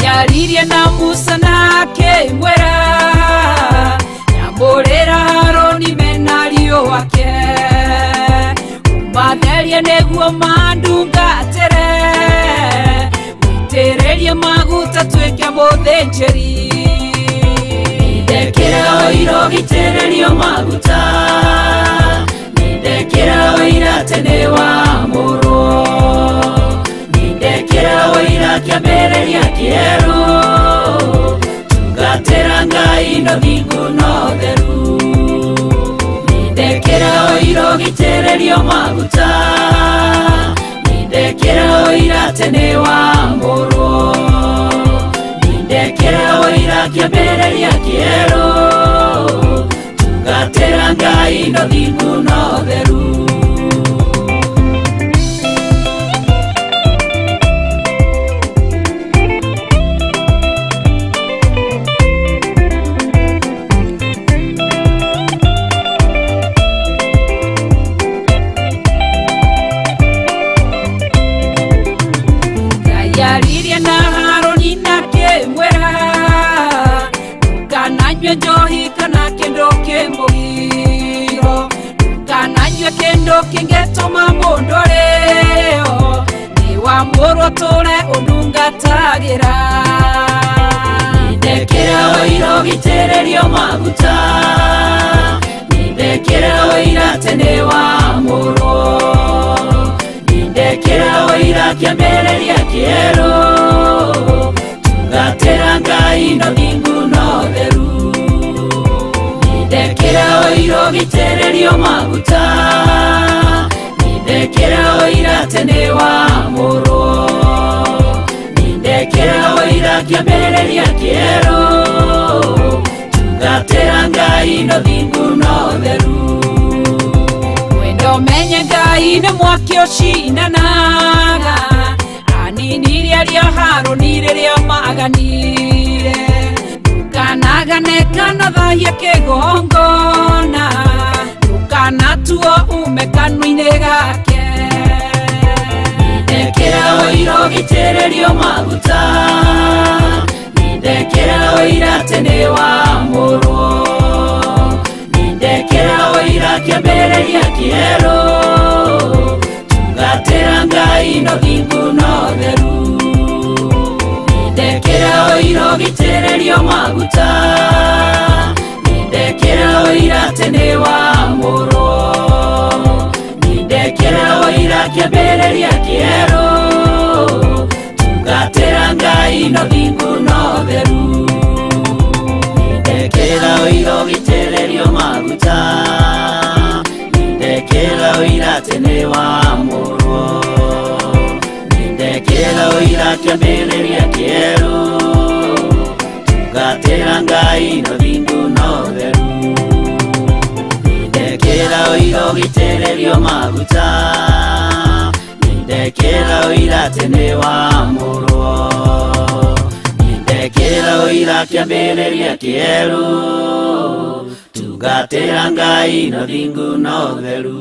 S5: Yaririe na Musa na akĩmwĩra, nyambũrĩra Harũni mena ariũ ake, ũmatherie nĩguo mandungatĩre, mũitĩrĩrie maguta tuĩke mũthĩnjĩri. Nindekera ũira gĩitĩrĩrio maguta, nindekera ũira tene wa mũrwo, nindekera ũira kĩambĩrĩria kĩerũ, tungatĩra Ngai na ũthingu na ũtheru. Nindekera ũira gĩitĩrĩrio maguta, nindekera ũira tene wa mũrwo, nindekera ũira kĩambĩrĩria kĩerũ, tungatĩra Ngai na ũthingu na ũtheru. Yaririe na Harũni na akĩmwĩra, ndukananyue njohi kana kĩndũ kĩmũgiro, ndukananyue kĩndũ kĩngĩtũma mũndũ ũrĩo, nĩwamũrwo tũre ũndungatagĩra. Nindekera ũira gĩitĩrĩrio maguta, nindekera ũira tene wa mũrwo, nindekera ũira kĩambĩrĩria kĩerũ, tungatĩra Ngai na ũthingu na ũtheru. Nindekera ũira gĩitĩrĩrio maguta, nindekera ũira tene wa mũrwo, ũira kĩambĩrĩria kĩerũ tungatĩra Ngai no thingu no theru wendo menye Ngai nĩ mwaki ũcinanaga anini rĩrĩa Harũni rĩrĩa maganire ndukanagane kana thahie kĩgongona ndukanatuo ume kanua-inĩ gake nindekera ũira ũgitĩrĩrio maguta nindekera ũira atĩ nĩ wamũrwo nindekera ũira kĩambĩrĩria kĩerũ tungatĩra Ngai no thingu no theru nindekera ũira ũgitĩrĩrio maguta nindekera ũira atĩ nĩ wamũrwo nindekera ũira kĩambĩrĩria kĩerũ tungatĩra Ngai no thingu no theru nindekera ũira ũgitĩrĩrio maguta nindekera ũira atĩ nĩ wamũrwo nindekera ũira kĩambĩrĩria kĩerũ tungatĩra Ngai no thingu no theru nindekera ũira ũgitĩrĩrio maguta nindekera ũira atĩ nĩ wamũrwo nindekera ũira kĩambĩrĩria kĩerũ tungatĩra Ngai no thingu no theru